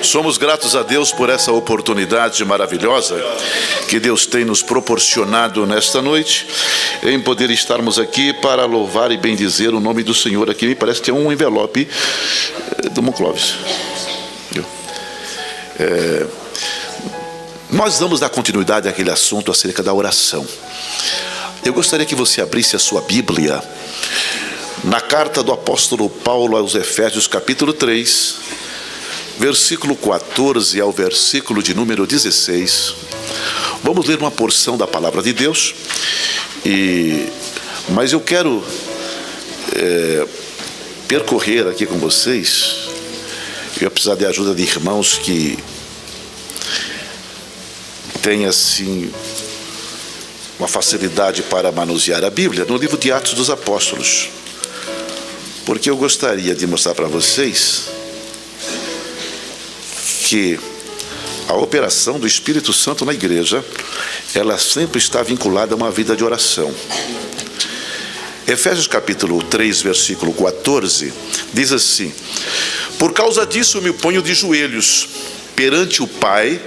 Somos gratos a Deus por essa oportunidade maravilhosa que Deus tem nos proporcionado nesta noite, em poder estarmos aqui para louvar e bendizer o nome do Senhor. Aqui me parece que é um envelope do Mon Clóvis. Nós vamos dar continuidade àquele assunto acerca da oração. Eu gostaria que você abrisse a sua Bíblia na carta do apóstolo Paulo aos Efésios, capítulo 3, versículo 14 ao versículo de número 16. Vamos ler uma porção da palavra de Deus, mas eu quero percorrer aqui com vocês. Eu vou precisar de ajuda de irmãos que têm assim uma facilidade para manusear a Bíblia, no livro de Atos dos Apóstolos, porque eu gostaria de mostrar para vocês que a operação do Espírito Santo na igreja, ela sempre está vinculada a uma vida de oração. Efésios capítulo 3, versículo 14, diz assim: por causa disso me ponho de joelhos perante o Pai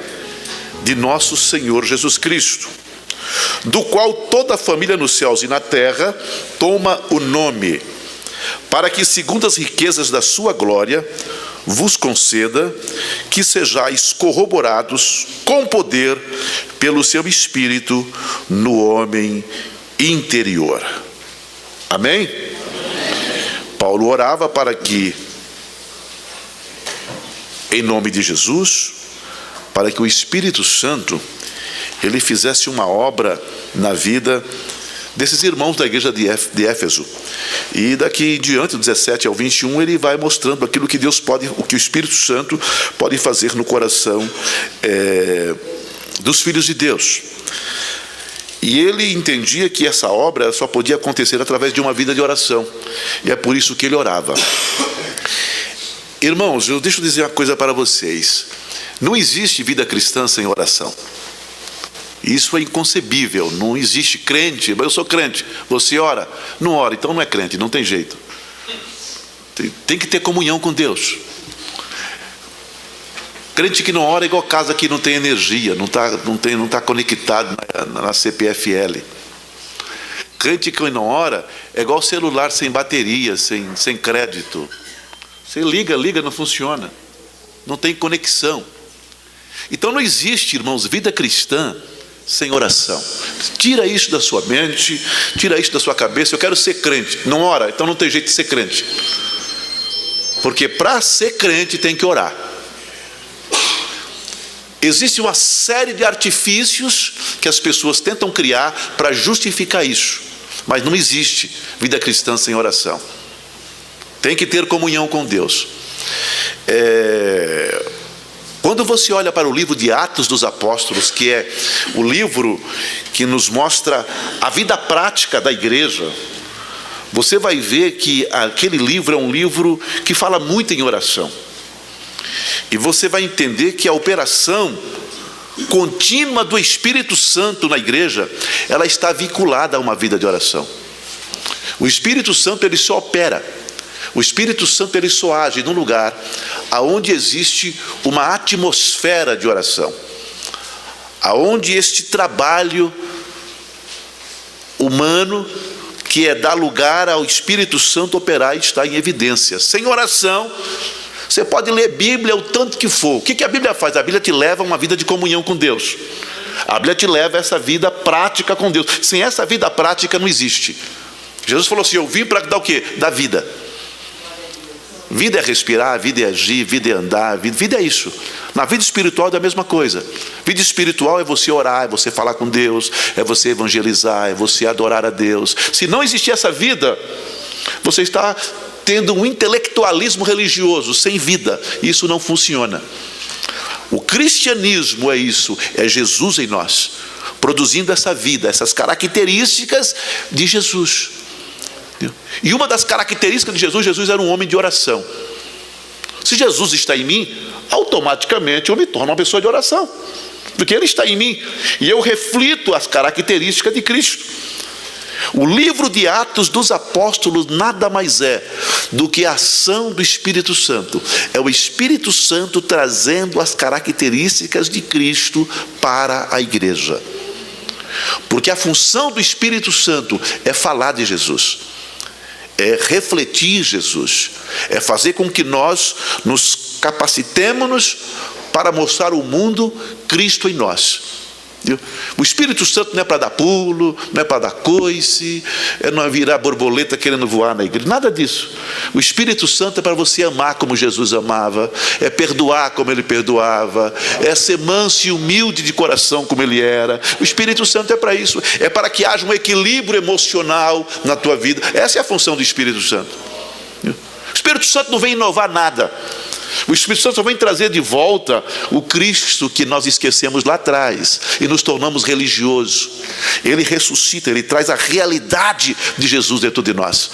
de nosso Senhor Jesus Cristo, do qual toda a família nos céus e na terra toma o nome, para que, segundo as riquezas da sua glória, vos conceda que sejais corroborados com poder pelo seu Espírito no homem interior. Amém? Paulo orava para que, em nome de Jesus, para que o Espírito Santo ele fizesse uma obra na vida desses irmãos da igreja de Éfeso. E daqui em diante, do 17 ao 21, ele vai mostrando aquilo que Deus pode, o que o Espírito Santo pode fazer no coração dos filhos de Deus. E ele entendia que essa obra só podia acontecer através de uma vida de oração. E é por isso que ele orava. Irmãos, deixa eu dizer uma coisa para vocês. Não existe vida cristã sem oração. Isso é inconcebível. Não existe crente, mas eu sou crente. Você ora? Não ora, então não é crente, não tem jeito. Tem que ter comunhão com Deus. Crente que não ora é igual casa que não tem energia, não está conectado na CPFL. Crente que não ora é igual celular sem bateria, sem crédito. Você liga, não funciona. Não tem conexão. Então não existe, irmãos, vida cristã sem oração. Tira isso da sua mente, tira isso da sua cabeça. Eu quero ser crente. Não ora, então não tem jeito de ser crente. Porque para ser crente tem que orar. Existe uma série de artifícios que as pessoas tentam criar para justificar isso. Mas não existe vida cristã sem oração. Tem que ter comunhão com Deus. Quando você olha para o livro de Atos dos Apóstolos, que é o livro que nos mostra a vida prática da igreja, você vai ver que aquele livro é um livro que fala muito em oração. E você vai entender que a operação contínua do Espírito Santo na igreja, ela está vinculada a uma vida de oração. O Espírito Santo, ele só opera. O Espírito Santo, ele só age num lugar aonde existe uma atmosfera de oração, aonde este trabalho humano que é dar lugar ao Espírito Santo operar está em evidência. Sem oração, você pode ler Bíblia o tanto que for. O que a Bíblia faz? A Bíblia te leva a uma vida de comunhão com Deus. A Bíblia te leva a essa vida prática com Deus. Sem essa vida prática não existe. Jesus falou assim: eu vim para dar o quê? Dar vida. Vida é respirar, vida é agir, vida é andar, vida é isso. Na vida espiritual é a mesma coisa. Vida espiritual é você orar, é você falar com Deus, é você evangelizar, é você adorar a Deus. Se não existir essa vida, você está tendo um intelectualismo religioso sem vida. Isso não funciona. O cristianismo é isso, é Jesus em nós, produzindo essa vida, essas características de Jesus. E uma das características de Jesus era um homem de oração. Se Jesus está em mim, automaticamente eu me torno uma pessoa de oração, porque Ele está em mim, e eu reflito as características de Cristo. O livro de Atos dos Apóstolos nada mais é do que a ação do Espírito Santo. É o Espírito Santo trazendo as características de Cristo para a igreja. Porque a função do Espírito Santo é falar de Jesus, é refletir Jesus, é fazer com que nós nos capacitemos para mostrar ao mundo Cristo em nós. O Espírito Santo não é para dar pulo, não é para dar coice, não é virar borboleta querendo voar na igreja, nada disso. O Espírito Santo é para você amar como Jesus amava, é perdoar como Ele perdoava, é ser manso e humilde de coração como Ele era. O Espírito Santo é para isso, é para que haja um equilíbrio emocional na tua vida. Essa é a função do Espírito Santo. O Espírito Santo não vem inovar nada. O Espírito Santo só vem trazer de volta o Cristo que nós esquecemos lá atrás e nos tornamos religiosos. Ele ressuscita, Ele traz a realidade de Jesus dentro de nós.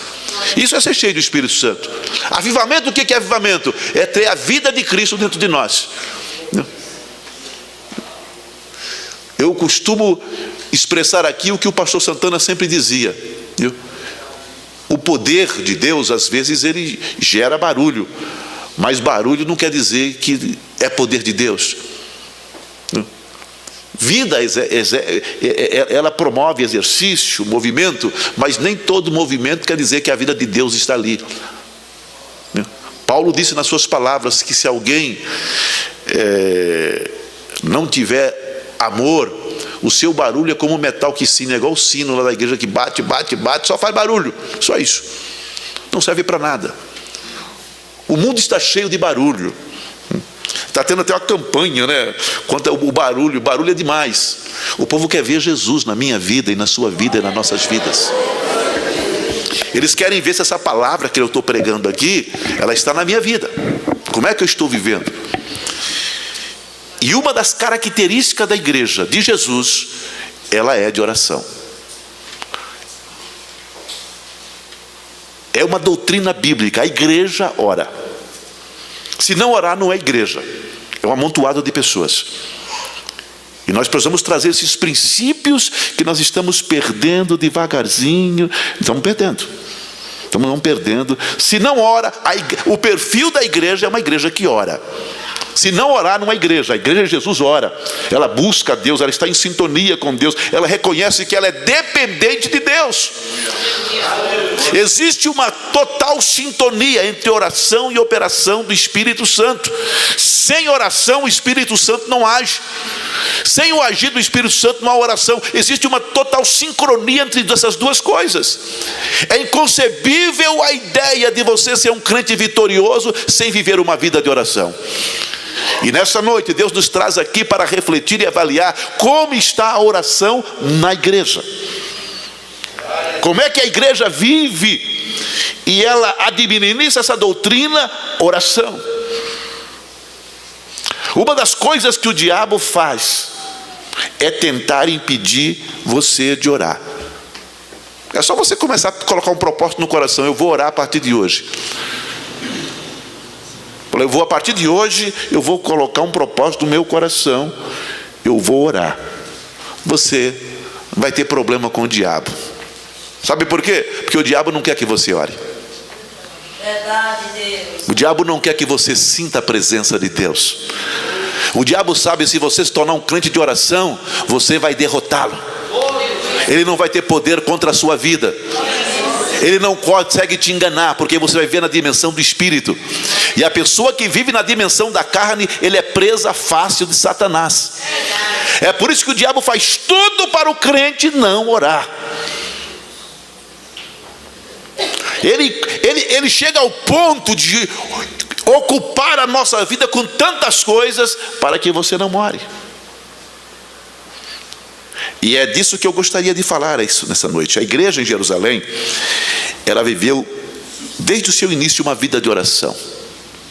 Isso é ser cheio do Espírito Santo. Avivamento, o que é avivamento? É ter a vida de Cristo dentro de nós. Eu costumo expressar aqui o que o pastor Santana sempre dizia. O poder de Deus, às vezes, ele gera barulho. Mas barulho não quer dizer que é poder de Deus. Vida, ela promove exercício, movimento, mas nem todo movimento quer dizer que a vida de Deus está ali. Paulo disse nas suas palavras que se alguém não tiver amor, o seu barulho é como um metal que sina, é igual o sino lá da igreja que bate, bate, bate, só faz barulho, só isso. Não serve para nada. O mundo está cheio de barulho. Está tendo até uma campanha, né? Quanto ao barulho. O barulho é demais. O povo quer ver Jesus na minha vida e na sua vida e nas nossas vidas. Eles querem ver se essa palavra que eu estou pregando aqui, ela está na minha vida. Como é que eu estou vivendo? E uma das características da igreja de Jesus, ela é de oração. É uma doutrina bíblica, a igreja ora. Se não orar, não é igreja, é um amontoado de pessoas. E nós precisamos trazer esses princípios que nós estamos perdendo devagarzinho. Estamos perdendo. Se não ora, o perfil da igreja é uma igreja que ora. Se não orar, não é igreja. A igreja de Jesus ora. Ela busca a Deus, ela está em sintonia com Deus. Ela reconhece que ela é dependente de Deus. Existe uma total sintonia entre oração e operação do Espírito Santo. Sem oração, o Espírito Santo não age. Sem o agir do Espírito Santo, não há oração. Existe uma total sincronia entre essas duas coisas. É inconcebível a ideia de você ser um crente vitorioso sem viver uma vida de oração. E nessa noite Deus nos traz aqui para refletir e avaliar como está a oração na igreja. Como é que a igreja vive e ela administra essa doutrina, oração. Uma das coisas que o diabo faz é tentar impedir você de orar. É só você começar a colocar um propósito no coração: eu vou orar a partir de hoje. A partir de hoje, eu vou colocar um propósito no meu coração, eu vou orar. Você vai ter problema com o diabo. Sabe por quê? Porque o diabo não quer que você ore. Verdade, Deus. O diabo não quer que você sinta a presença de Deus. O diabo sabe que se você se tornar um crente de oração, você vai derrotá-lo. Ele não vai ter poder contra a sua vida. Ele não consegue te enganar, porque você vai ver na dimensão do Espírito. E a pessoa que vive na dimensão da carne, ele é presa fácil de Satanás. É por isso que o diabo faz tudo para o crente não orar. Ele chega ao ponto de ocupar a nossa vida com tantas coisas para que você não ore. E é disso que eu gostaria de falar nessa noite. A igreja em Jerusalém, ela viveu desde o seu início uma vida de oração.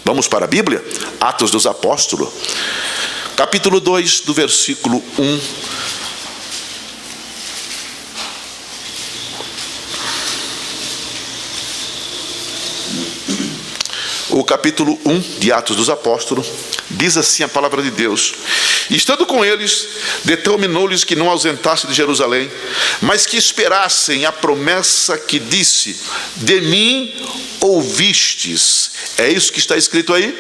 Vamos para a Bíblia? Atos dos Apóstolos, capítulo 2, do versículo 1. o capítulo 1 de Atos dos Apóstolos, diz assim a palavra de Deus: estando com eles, determinou-lhes que não ausentassem de Jerusalém, mas que esperassem a promessa que disse: de mim ouvistes. É isso que está escrito aí?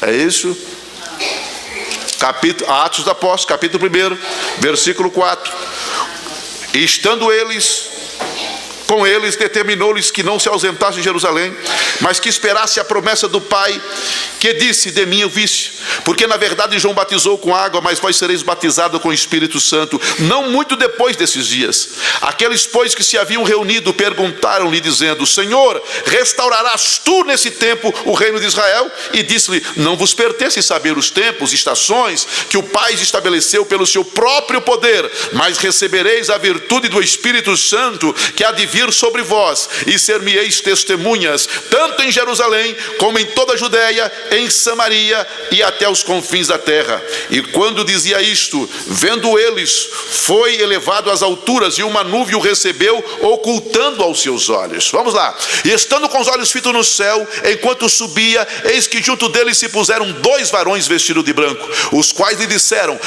É isso? Atos dos Apóstolos, capítulo 1, versículo 4. Estando com eles, determinou-lhes que não se ausentassem de Jerusalém, mas que esperasse a promessa do Pai, que disse: de mim ouviste. Porque na verdade João batizou com água, mas vós sereis batizados com o Espírito Santo, não muito depois desses dias. Aqueles, pois, que se haviam reunido, perguntaram-lhe, dizendo: Senhor, restaurarás tu nesse tempo o reino de Israel? E disse-lhe: não vos pertence saber os tempos, estações, que o Pai estabeleceu pelo seu próprio poder, mas recebereis a virtude do Espírito Santo, que há de vir sobre vós, e ser-me-eis testemunhas, tanto em Jerusalém, como em toda a Judeia, em Samaria e até os confins da terra. E quando dizia isto, vendo eles, foi elevado às alturas, e uma nuvem o recebeu, ocultando aos seus olhos. Vamos lá. E estando com os olhos fitos no céu, enquanto subia, eis que junto dele se puseram 2 varões vestidos de branco, os quais lhe disseram: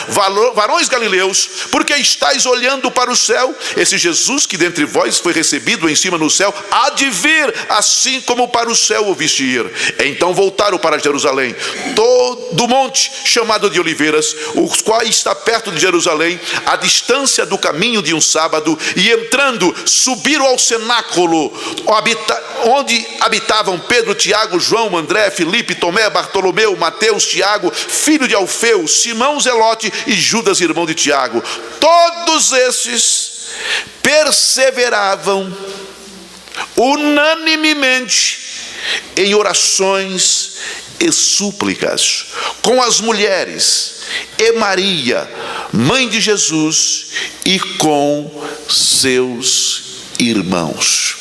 varões galileus, por que estáis olhando para o céu? Esse Jesus que dentre vós foi recebido em cima no céu, há de vir, assim como para o céu o viste ir. Então voltaram para Jerusalém, do monte chamado de Oliveiras, os quais está perto de Jerusalém, a distância do caminho de um sábado, e entrando, subiram ao cenáculo, onde habitavam Pedro, Tiago, João, André, Filipe, Tomé, Bartolomeu, Mateus, Tiago, filho de Alfeu, Simão Zelote e Judas, irmão de Tiago. Todos esses perseveravam unanimemente em orações e súplicas com as mulheres e Maria, mãe de Jesus, e com seus irmãos.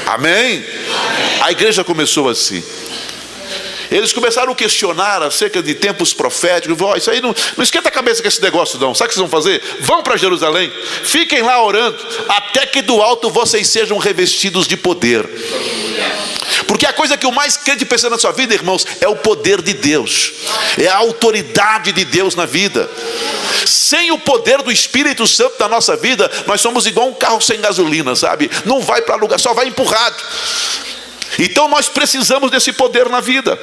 Amém? A igreja começou assim. Eles começaram a questionar acerca de tempos proféticos. Isso aí não esquenta a cabeça com esse negócio não. Sabe o que vocês vão fazer? Vão para Jerusalém, fiquem lá orando, até que do alto vocês sejam revestidos de poder. Porque a coisa que o mais crente pensa na sua vida, irmãos, é o poder de Deus, é a autoridade de Deus na vida. Sem o poder do Espírito Santo na nossa vida, nós somos igual um carro sem gasolina, sabe? Não vai para lugar, só vai empurrado. Então nós precisamos desse poder na vida.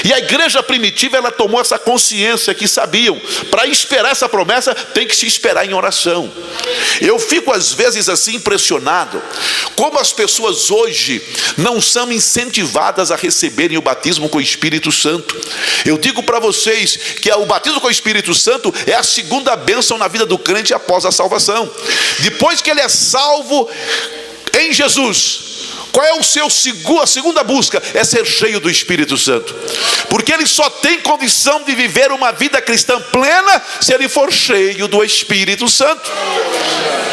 E a igreja primitiva, ela tomou essa consciência, que sabiam, para esperar essa promessa, tem que se esperar em oração. Eu fico às vezes assim impressionado, como as pessoas hoje não são incentivadas a receberem o batismo com o Espírito Santo. Eu digo para vocês que o batismo com o Espírito Santo é a segunda bênção na vida do crente após a salvação. Depois que ele é salvo em Jesus, qual é a segunda busca? É ser cheio do Espírito Santo. Porque ele só tem condição de viver uma vida cristã plena se ele for cheio do Espírito Santo.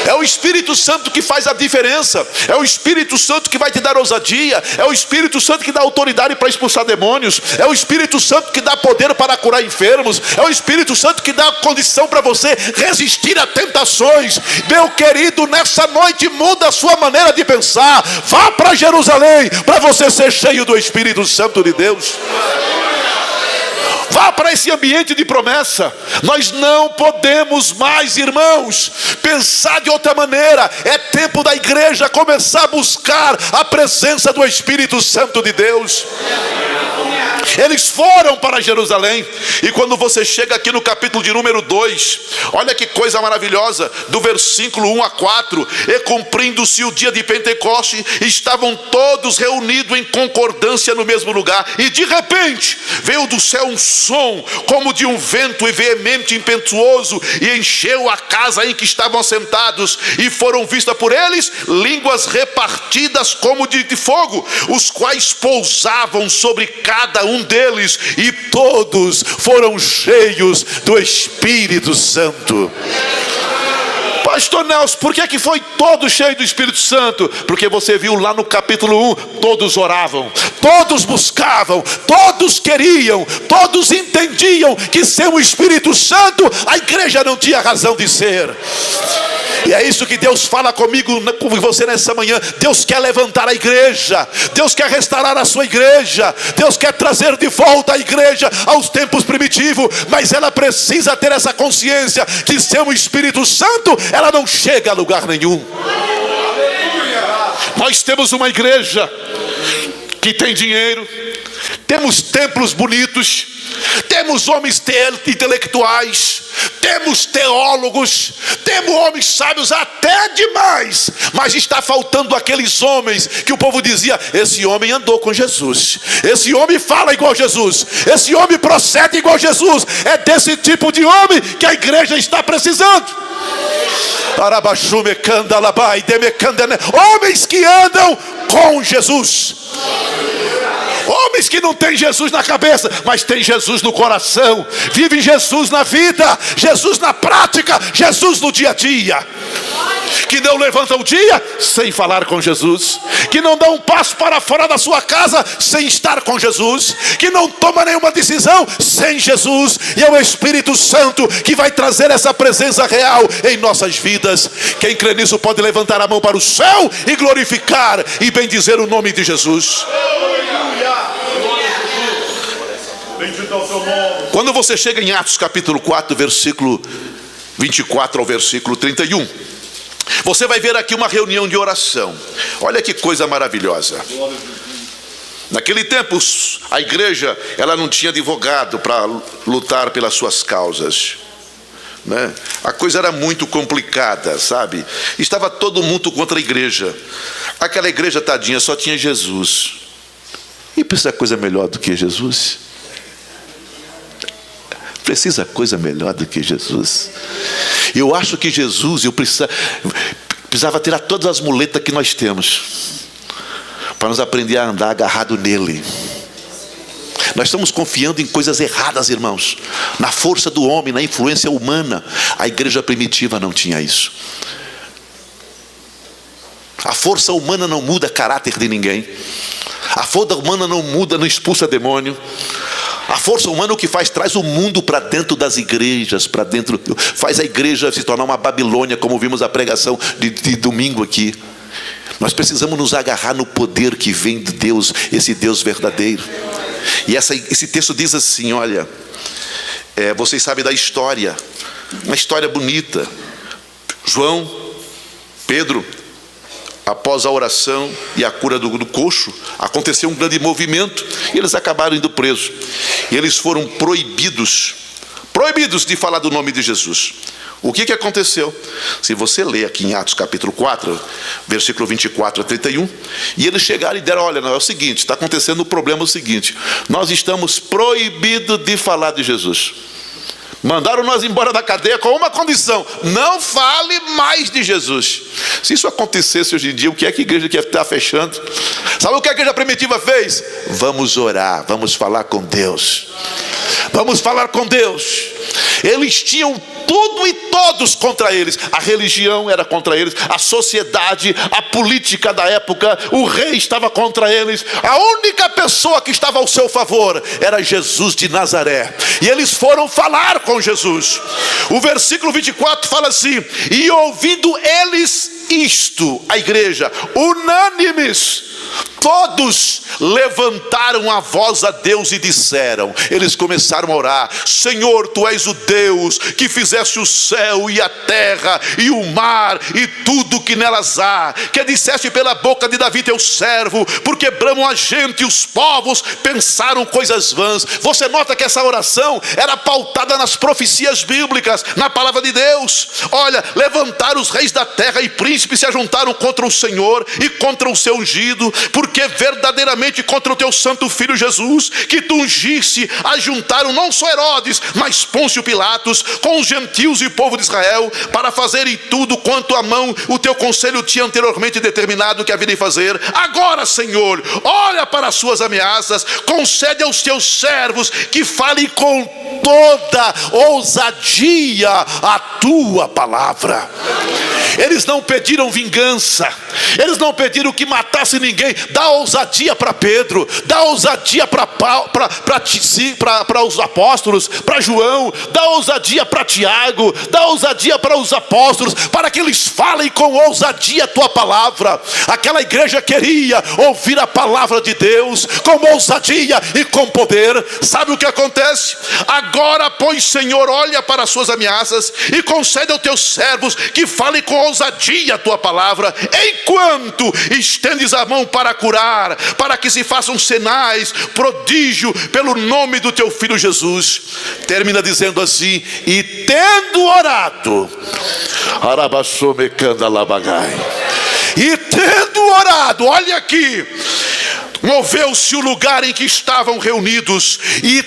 É o Espírito Santo que faz a diferença. É o Espírito Santo que vai te dar ousadia. É o Espírito Santo que dá autoridade para expulsar demônios. É o Espírito Santo que dá poder para curar enfermos. É o Espírito Santo que dá condição para você resistir a tentações. Meu querido, nessa noite muda a sua maneira de pensar. Vá para Jerusalém para você ser cheio do Espírito Santo de Deus. Vá para esse ambiente de promessa. Nós não podemos mais, irmãos, pensar de outra maneira. É tempo da igreja começar a buscar a presença do Espírito Santo de Deus. Eles foram para Jerusalém. E quando você chega aqui no capítulo de número 2, olha que coisa maravilhosa, do versículo 1 a 4. E cumprindo-se o dia de Pentecoste, estavam todos reunidos em concordância no mesmo lugar. E de repente veio do céu um som como de um vento veemente e impetuoso, e encheu a casa em que estavam assentados. E foram vistas por eles línguas repartidas como de fogo, os quais pousavam sobre cada um deles, e todos foram cheios do Espírito Santo. Pastor Nelson, por que foi todo cheio do Espírito Santo? Porque você viu lá no capítulo 1, todos oravam, todos buscavam, todos queriam, todos entendiam que sem o Espírito Santo a igreja não tinha razão de ser. E é isso que Deus fala comigo, com você nessa manhã. Deus quer levantar a igreja, Deus quer restaurar a sua igreja, Deus quer trazer de volta a igreja aos tempos primitivos, mas ela precisa ter essa consciência que sem o Espírito Santo ela não chega a lugar nenhum. Nós temos uma igreja que tem dinheiro, temos templos bonitos, temos homens intelectuais, temos teólogos, temos homens sábios até demais, mas está faltando aqueles homens que o povo dizia: esse homem andou com Jesus, esse homem fala igual Jesus, esse homem procede igual Jesus. É desse tipo de homem que a igreja está precisando. Homens que andam com Jesus, homens que não têm Jesus na cabeça, mas têm Jesus no coração, vivem Jesus na vida, Jesus na prática, Jesus no dia a dia, que não levantam o dia sem falar com Jesus, que não dão um passo para fora da sua casa sem estar com Jesus, que não toma nenhuma decisão sem Jesus. E é o Espírito Santo que vai trazer essa presença real em nossas vidas. Quem crê nisso pode levantar a mão para o céu e glorificar e bendizer o nome de Jesus. Quando você chega em Atos capítulo 4, versículo 24 ao versículo 31, você vai ver aqui uma reunião de oração. Olha que coisa maravilhosa. Naquele tempo a igreja, ela não tinha advogado para lutar pelas suas causas, né? A coisa era muito complicada, sabe? Estava todo mundo contra a igreja. Aquela igreja tadinha só tinha Jesus. E precisa coisa melhor do que Jesus? Precisa coisa melhor do que Jesus. Eu acho que Jesus, eu precisava tirar todas as muletas que nós temos para nos aprender a andar agarrado nele. Nós estamos confiando em coisas erradas, irmãos, na força do homem, na influência humana. A igreja primitiva não tinha isso. A força humana não muda caráter de ninguém. A força humana não muda, não expulsa demônio. A força humana o que faz? Traz o mundo para dentro das igrejas, para dentro, faz a igreja se tornar uma Babilônia, como vimos a pregação de domingo aqui. Nós precisamos nos agarrar no poder que vem de Deus, esse Deus verdadeiro. E esse texto diz assim, olha, vocês sabem da história, uma história bonita. João, Pedro, após a oração e a cura do coxo, aconteceu um grande movimento e eles acabaram indo presos. E eles foram proibidos de falar do nome de Jesus. O que aconteceu? Se você ler aqui em Atos capítulo 4, versículo 24 a 31, e eles chegaram e deram: olha, não, é o seguinte, está acontecendo o problema é o seguinte, nós estamos proibidos de falar de Jesus. Mandaram nós embora da cadeia com uma condição: não fale mais de Jesus. Se isso acontecesse hoje em dia, o que é que a igreja que está fechando? Sabe o que a igreja primitiva fez? Vamos orar, vamos falar com Deus. Vamos falar com Deus. Eles tinham tudo e todos contra eles. A religião era contra eles, a sociedade, a política da época, o rei estava contra eles. A única pessoa que estava ao seu favor era Jesus de Nazaré. E eles foram falar com Jesus. O versículo 24 fala assim: e ouvindo eles isto, a igreja, unânimes, todos levantaram a voz a Deus e disseram, eles começaram a orar: Senhor, Tu és o Deus que fizeste o céu e a terra e o mar e tudo que nelas há, que disseste pela boca de Davi teu servo, porque bramam a gente e os povos pensaram coisas vãs. Você nota que essa oração era pautada nas profecias bíblicas, na palavra de Deus. Olha, levantaram os reis da terra e príncipes se ajuntaram contra o Senhor e contra o seu ungido, porque verdadeiramente contra o teu santo filho Jesus, que tu ungiste, ajuntaram não só Herodes, mas Pôncio Pilatos, com os gentios e o povo de Israel, para fazerem tudo quanto a mão o teu conselho tinha anteriormente determinado que havia de fazer. Agora, Senhor, olha para as suas ameaças, concede aos teus servos que falem com toda ousadia a tua palavra. Eles não pediram vingança, eles não pediram que matasse ninguém. Dá ousadia para Pedro, dá ousadia para os apóstolos, para João, dá ousadia para Tiago, dá ousadia para os apóstolos, para que eles falem com ousadia a tua palavra. Aquela igreja queria ouvir a palavra de Deus com ousadia e com poder. Sabe o que acontece? Agora, pois, Senhor, olha para as suas ameaças e concede aos teus servos que falem com ousadia a tua palavra, enquanto estendes a mão para curar, para que se façam sinais, prodígio, pelo nome do teu filho Jesus. Termina dizendo assim: e tendo orado, e tendo orado, olha aqui, moveu-se o lugar em que estavam reunidos, e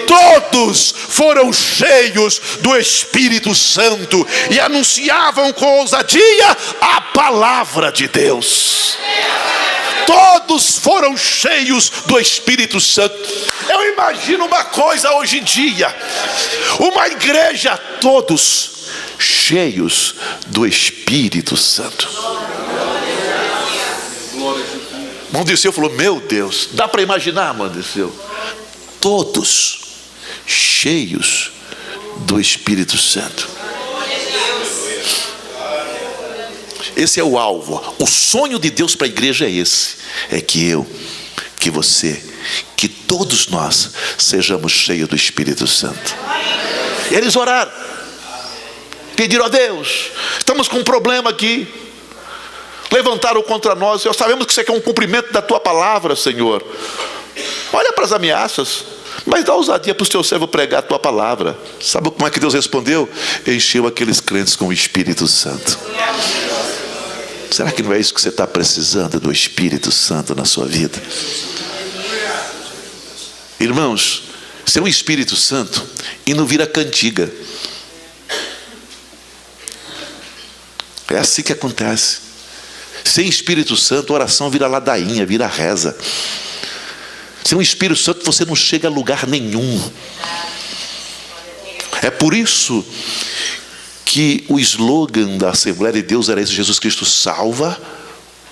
todos foram cheios do Espírito Santo e anunciavam com ousadia a palavra de Deus. Todos foram cheios do Espírito Santo. Eu imagino uma coisa hoje em dia, uma igreja, todos cheios do Espírito Santo. Irmão Dirceu falou: meu Deus, dá para imaginar, irmão Dirceu? Todos cheios do Espírito Santo. Esse é o alvo. O sonho de Deus para a igreja é esse: é que eu, que você, que todos nós sejamos cheios do Espírito Santo. Eles oraram, pediram a Deus: estamos com um problema aqui. Levantaram contra nós. Sabemos que isso aqui é um cumprimento da tua palavra, Senhor. Olha para as ameaças, mas dá ousadia para o teu servo pregar a tua palavra. Sabe como é que Deus respondeu? Encheu aqueles crentes com o Espírito Santo. Será que não é isso que você está precisando, do Espírito Santo na sua vida? Irmãos, ser um Espírito Santo e não vira cantiga. É assim que acontece. Sem Espírito Santo, a oração vira ladainha, vira reza. Sem o Espírito Santo, você não chega a lugar nenhum. É por isso que o slogan da Assembleia de Deus era esse: Jesus Cristo salva,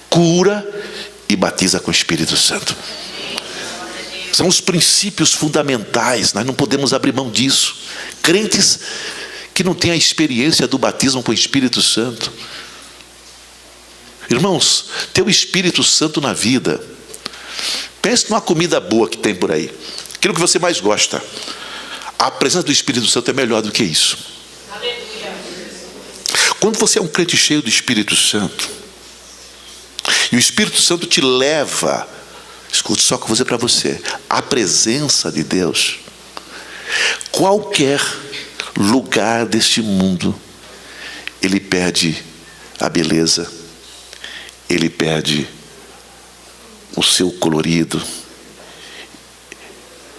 cura e batiza com o Espírito Santo. São os princípios fundamentais, nós não podemos abrir mão disso. Crentes que não têm a experiência do batismo com o Espírito Santo. Irmãos, ter o Espírito Santo na vida, pense numa comida boa que tem por aí, aquilo que você mais gosta. A presença do Espírito Santo é melhor do que isso. Quando você é um crente cheio do Espírito Santo, e o Espírito Santo te leva, escute só o que eu vou dizer para você, a presença de Deus, qualquer lugar deste mundo, ele perde a beleza, ele perde o seu colorido.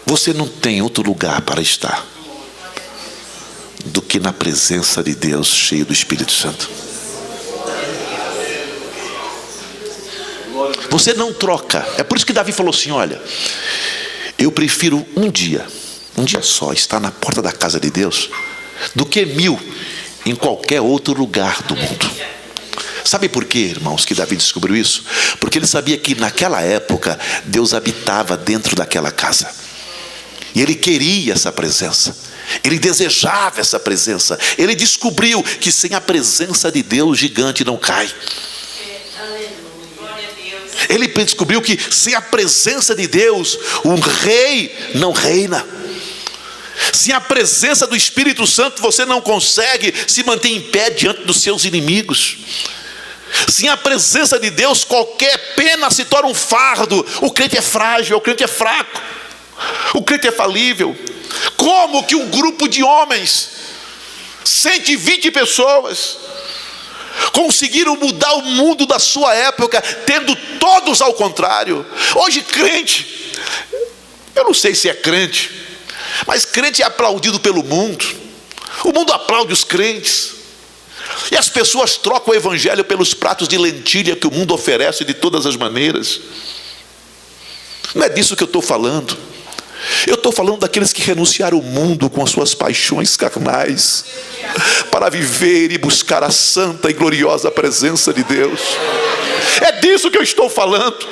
Você não tem outro lugar para estar do que na presença de Deus, cheio do Espírito Santo. Você não troca. É por isso que Davi falou assim: olha, eu prefiro um dia só estar na porta da casa de Deus do que 1000 em qualquer outro lugar do mundo. Sabe por quê, irmãos, que Davi descobriu isso? Porque ele sabia que naquela época Deus habitava dentro daquela casa, e ele queria essa presença, ele desejava essa presença. Ele descobriu que sem a presença de Deus o gigante não cai. Ele descobriu que sem a presença de Deus um rei não reina. Sem a presença do Espírito Santo você não consegue se manter em pé diante dos seus inimigos. Sem a presença de Deus qualquer pena se torna um fardo. O crente é frágil, o crente é fraco, o crente é falível. Como que um grupo de homens, 120 pessoas, conseguiram mudar o mundo da sua época, tendo todos ao contrário? Hoje crente, eu não sei se é crente, mas crente é aplaudido pelo mundo. O mundo aplaude os crentes, e as pessoas trocam o evangelho pelos pratos de lentilha que o mundo oferece de todas as maneiras. Não é disso que eu estou falando. Eu estou falando daqueles que renunciaram ao mundo com as suas paixões carnais, para viver e buscar a santa e gloriosa presença de Deus. É disso que eu estou falando.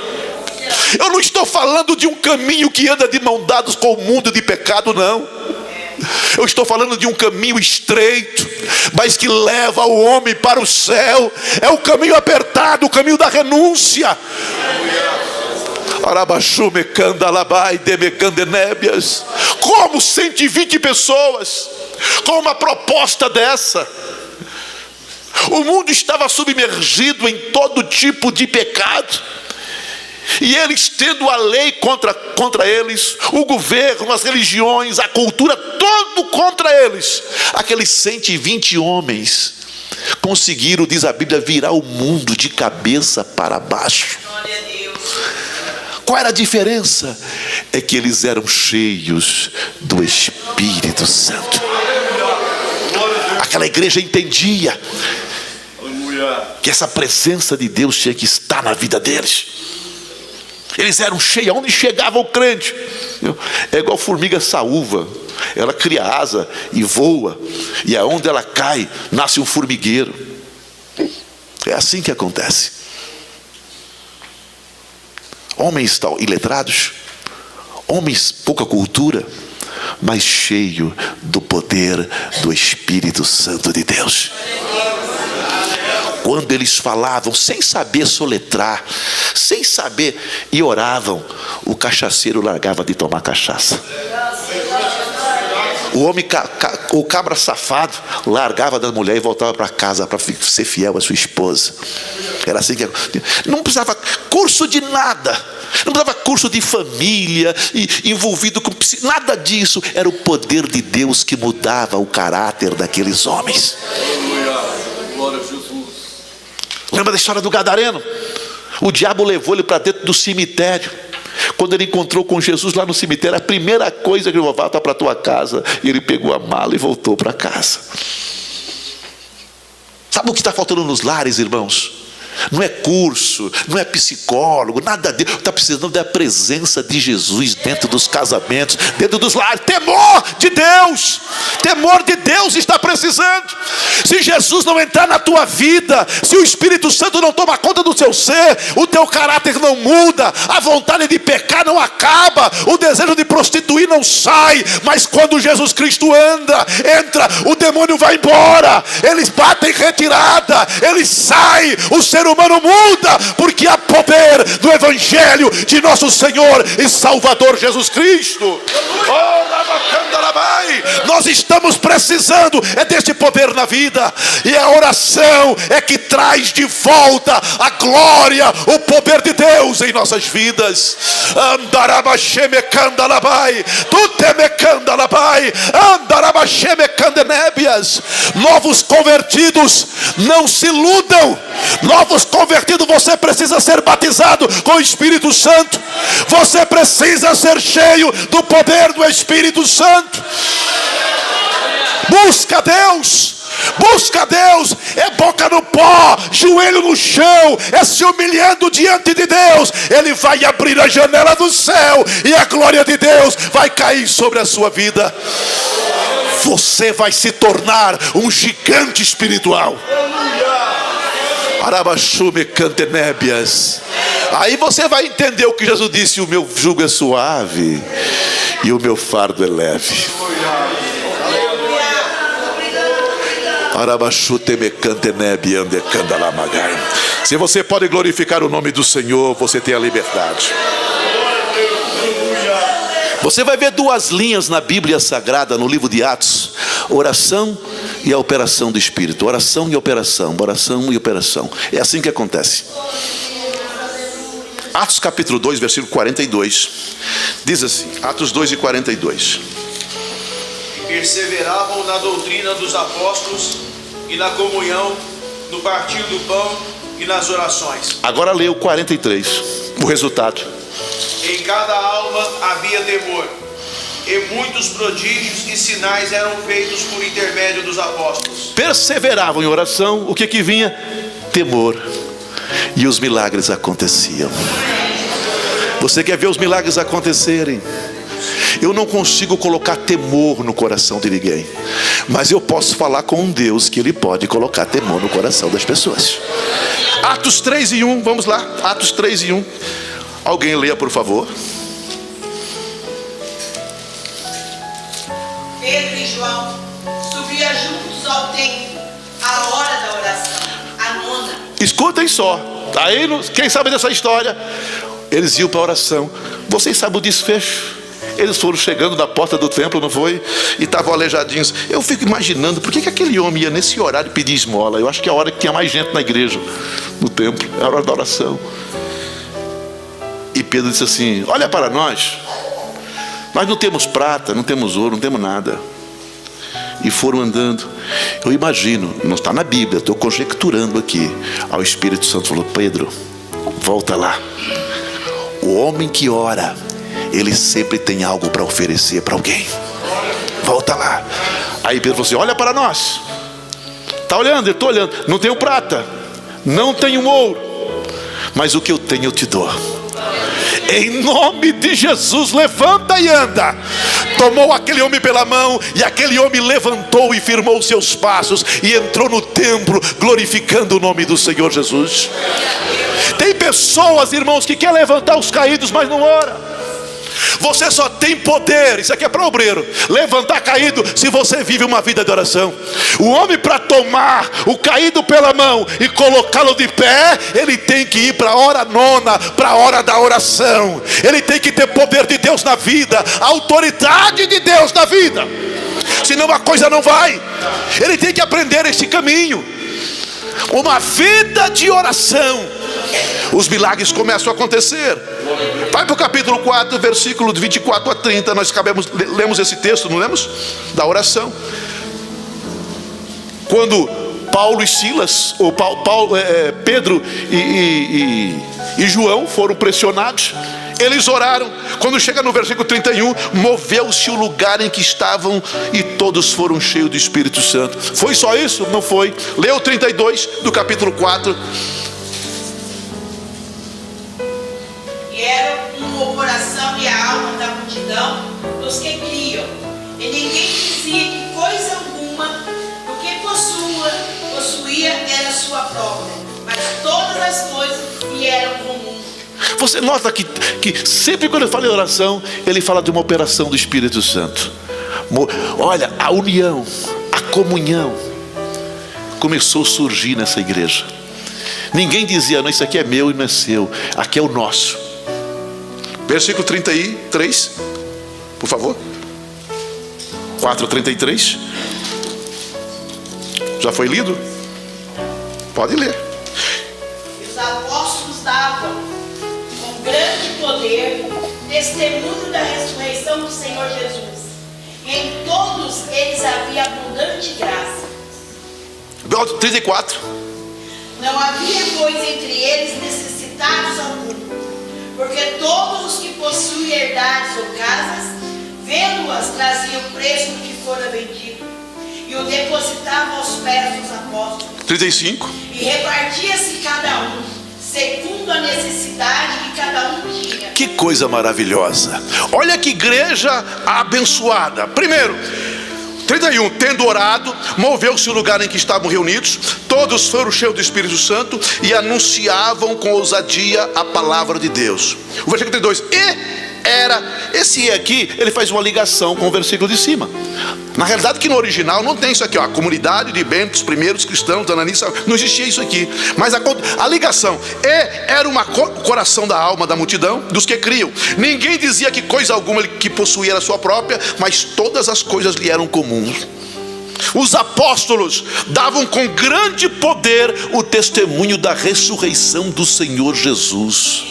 Eu não estou falando de um caminho que anda de mão dadas com o mundo de pecado, não. Eu estou falando de um caminho estreito, mas que leva o homem para o céu. É o caminho apertado, o caminho da renúncia. Como 120 pessoas com uma proposta dessa? O mundo estava submergido em todo tipo de pecado, e eles tendo a lei contra eles, o governo, as religiões, a cultura, tudo contra eles. Aqueles 120 homens conseguiram, diz a Bíblia, virar o mundo de cabeça para baixo. Qual era a diferença? É que eles eram cheios do Espírito Santo. Aquela igreja entendia que essa presença de Deus tinha que estar na vida deles. Eles eram cheios, onde chegava o crente. É igual formiga saúva. Ela cria asa e voa, e aonde ela cai, nasce um formigueiro. É assim que acontece. Homens iletrados, homens pouca cultura, mas cheio do poder do Espírito Santo de Deus. Quando eles falavam sem saber soletrar, sem saber, e oravam, o cachaceiro largava de tomar cachaça. O homem, o cabra safado, largava da mulher e voltava para casa para ser fiel à sua esposa. Era assim que não precisava curso de nada, não precisava curso de família, envolvido com nada disso. Era o poder de Deus que mudava o caráter daqueles homens. Glória a Jesus. Lembra da história do gadareno? O diabo levou ele para dentro do cemitério. Quando ele encontrou com Jesus lá no cemitério, a primeira coisa que ele falou: volta para a tua casa. E ele pegou a mala e voltou para casa. Sabe o que está faltando nos lares, irmãos? Não é curso, não é psicólogo, nada disso. Está precisando da presença de Jesus dentro dos casamentos, dentro dos lares. Temor de Deus, temor de Deus está precisando. Se Jesus não entrar na tua vida, se o Espírito Santo não toma conta do seu ser, o teu caráter não muda, a vontade de pecar não acaba, o desejo de prostituir não sai. Mas quando Jesus Cristo entra, o demônio vai embora, eles batem retirada, ele sai, o ser humano muda, porque há poder do Evangelho de nosso Senhor e Salvador Jesus Cristo. Nós estamos precisando deste poder na vida, e a oração é que traz de volta a glória, o poder de Deus em nossas vidas. Novos convertidos não se iludam. Novos convertidos, você precisa ser batizado com o Espírito Santo. Você precisa ser cheio do poder do Espírito Santo. Busca Deus. Busca Deus, é boca no pó, joelho no chão, é se humilhando diante de Deus. Ele vai abrir a janela do céu e a glória de Deus vai cair sobre a sua vida. Você vai se tornar um gigante espiritual. Arabaxume cantenébias. Aí você vai entender o que Jesus disse: o meu jugo é suave e o meu fardo é leve. Se você pode glorificar o nome do Senhor, você tem a liberdade. Você vai ver duas linhas na Bíblia Sagrada, no livro de Atos: oração e a operação do Espírito. Oração e operação, oração e operação. É assim que acontece. Atos capítulo 2, versículo 42. Diz assim, Atos 2 e 42. Perseveravam na doutrina dos apóstolos e na comunhão, no partir do pão e nas orações. Agora lê o 43, o resultado. Em cada alma havia temor, e muitos prodígios e sinais eram feitos por intermédio dos apóstolos. Perseveravam em oração, o que vinha? Temor. E os milagres aconteciam. Você quer ver os milagres acontecerem? eu não consigo colocar temor no coração de ninguém, mas eu posso falar com um Deus que Ele pode colocar temor no coração das pessoas. Atos 3:1, vamos lá, Atos 3:1. Alguém leia, por favor. Pedro e João subiam juntos ao templo, à hora da oração, a nona. Escutem só. Aí, quem sabe dessa história? Eles iam para a oração. Vocês sabem o desfecho? Eles foram chegando na porta do templo, não foi? E estavam aleijadinhos. Eu fico imaginando, por que aquele homem ia nesse horário pedir esmola? Eu acho que é a hora que tinha mais gente na igreja, no templo. É a hora da oração. E Pedro disse assim: olha para nós não temos prata, não temos ouro, não temos nada. E foram andando. Eu imagino, não está na Bíblia, estou conjecturando aqui. Aí o Espírito Santo falou: Pedro, volta lá. O homem que ora, ele sempre tem algo para oferecer para alguém. Volta lá. Aí Pedro falou assim: olha para nós. Está olhando? Eu estou olhando. Não tenho prata, não tenho ouro, mas o que eu tenho eu te dou. Em nome de Jesus, levanta e anda. Tomou aquele homem pela mão, e aquele homem levantou e firmou os seus passos e entrou no templo, glorificando o nome do Senhor Jesus. Tem pessoas, irmãos, que querem levantar os caídos, mas não ora. Você só tem poder, isso aqui é para obreiro, levantar caído se você vive uma vida de oração. O homem, para tomar o caído pela mão e colocá-lo de pé, ele tem que ir para a hora nona, para a hora da oração. Ele tem que ter poder de Deus na vida, a autoridade de Deus na vida, senão a coisa não vai. Ele tem que aprender esse caminho, uma vida de oração. Os milagres começam a acontecer. Vai para o capítulo 4, versículo de 24 a 30. Nós lemos esse texto, não lemos? Da quando Paulo e Silas, ou Pedro e João foram pressionados, eles oraram. Quando chega no versículo 31, moveu-se o lugar em que estavam e todos foram cheios do Espírito Santo. Foi só isso? Não foi. Leu 32 do capítulo 4. E era uma o coração e a alma da multidão dos que criam, e ninguém dizia que coisa alguma do que possuía era sua própria, mas todas as coisas lhe eram comuns. Você nota que sempre quando ele fala em oração, ele fala de uma operação do Espírito Santo. Olha, a união, a comunhão começou a surgir nessa igreja. Ninguém dizia: não, isso aqui é meu e não é seu, aqui é o nosso. Versículo 33, por favor. 4:33. Já foi lido? Pode ler. E os apóstolos davam com grande poder testemunho da ressurreição do Senhor Jesus. E em todos eles havia abundante graça. 34. Não havia, pois, entre eles necessitados algum, porque todos os que possuem herdades ou casas, vendo-as, traziam o preço do que fora vendido e o depositavam aos pés dos apóstolos. 35. E repartia-se cada um segundo a necessidade que cada um tinha. Que coisa maravilhosa. Olha que igreja abençoada. Primeiro, 31, tendo orado, moveu-se o lugar em que estavam reunidos, todos foram cheios do Espírito Santo e anunciavam com ousadia a palavra de Deus. O versículo 32, esse aqui, ele faz uma ligação com o versículo de cima. Na realidade, que no original não tem isso aqui, ó, a comunidade de bem dos primeiros cristãos, não existia isso aqui. Mas a ligação, era o coração da alma da multidão, dos que criam. Ninguém dizia que coisa alguma que possuía era sua própria, mas todas as coisas lhe eram comuns. Os apóstolos davam com grande poder o testemunho da ressurreição do Senhor Jesus.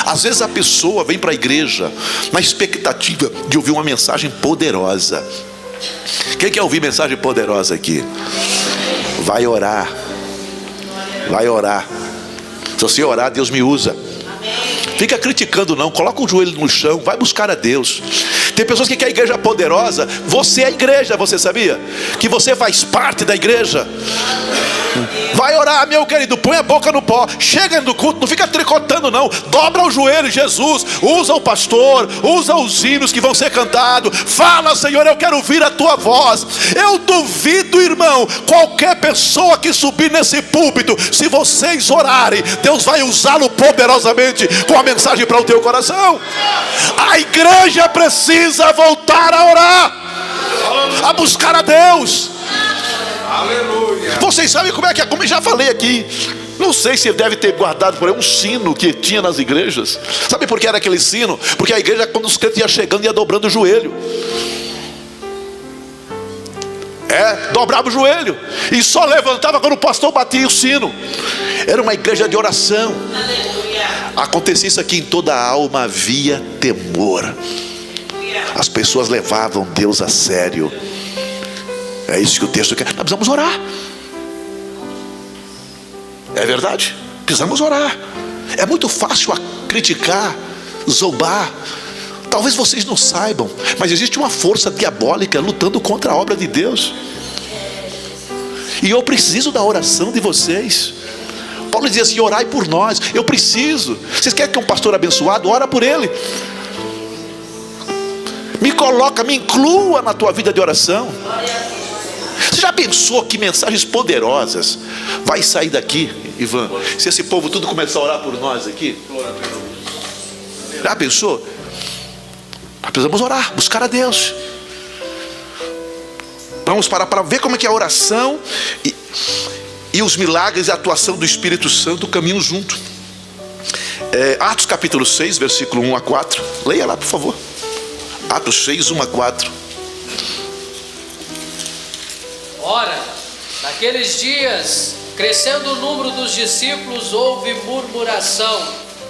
Às vezes a pessoa vem para a igreja na expectativa de ouvir uma mensagem poderosa. Quem quer ouvir mensagem poderosa aqui? Vai orar. Vai orar. Se você orar, Deus me usa. Fica criticando não, coloca o joelho no chão, vai buscar a Deus. Tem pessoas que querem a igreja poderosa. Você é a igreja, você sabia? Que você faz parte da igreja. Vai orar, meu querido, põe a boca no pó. Chega no culto, não fica tricotando não. Dobra o joelho, Jesus. Usa o pastor, usa os hinos que vão ser cantados. Fala, Senhor, eu quero ouvir a tua voz. Eu duvido, irmão, qualquer pessoa que subir nesse púlpito, se vocês orarem, Deus vai usá-lo poderosamente com a mensagem para o teu coração. A igreja precisa voltar a orar, a buscar a Deus. Aleluia. Vocês sabem como é que é? Como eu já falei aqui, não sei se deve ter guardado por aí um sino que tinha nas igrejas. Sabe por que era aquele sino? Porque a igreja, quando os crentes iam chegando, ia dobrando o joelho. Dobrava o joelho e só levantava quando o pastor batia o sino. Era uma igreja de oração. Acontecia isso aqui: em toda a alma havia temor. As pessoas levavam Deus a sério. É isso que o texto quer. Nós precisamos orar. É verdade, precisamos orar. É muito fácil criticar, zombar. Talvez vocês não saibam, mas existe uma força diabólica lutando contra a obra de Deus. E eu preciso da oração de vocês. Paulo dizia assim: orai por nós. Eu preciso. Vocês querem que um pastor abençoado? Ora por ele. Me coloca, me inclua na tua vida de oração. Você já pensou que mensagens poderosas vai sair daqui, Ivan, se esse povo tudo começar a orar por nós aqui? Já pensou? Nós precisamos orar, buscar a Deus. Vamos parar para ver como é que a oração e os milagres e a atuação do Espírito Santo caminham junto. Atos capítulo 6, versículo 1 a 4. Leia lá, por favor. Atos 6, 1 a 4. Ora, naqueles dias, crescendo o número dos discípulos, houve murmuração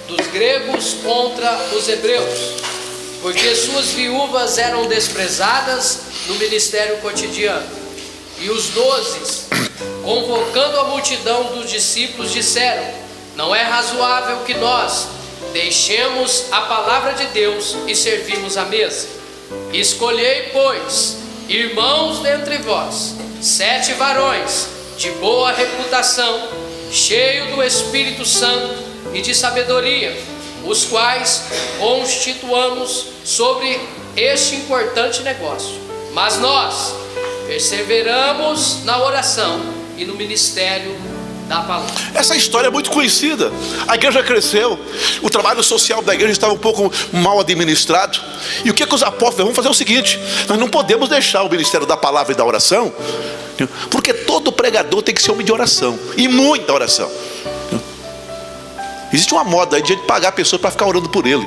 dos gregos contra os hebreus, porque suas viúvas eram desprezadas no ministério cotidiano. E os 12, convocando a multidão dos discípulos, disseram: não é razoável que nós deixemos a palavra de Deus e servimos a mesa. Escolhei, pois, irmãos dentre vós, 7 varões de boa reputação, cheios do Espírito Santo e de sabedoria, os quais constituamos sobre este importante negócio. Mas nós perseveramos na oração e no ministério da palavra. Essa história é muito conhecida. A igreja cresceu, o trabalho social da igreja estava um pouco mal administrado. E o que os apóstolos? Vamos fazer o seguinte: nós não podemos deixar o ministério da palavra e da oração, porque todo pregador tem que ser homem de oração, e muita oração. Existe uma moda aí de gente pagar pessoas para ficar orando por ele.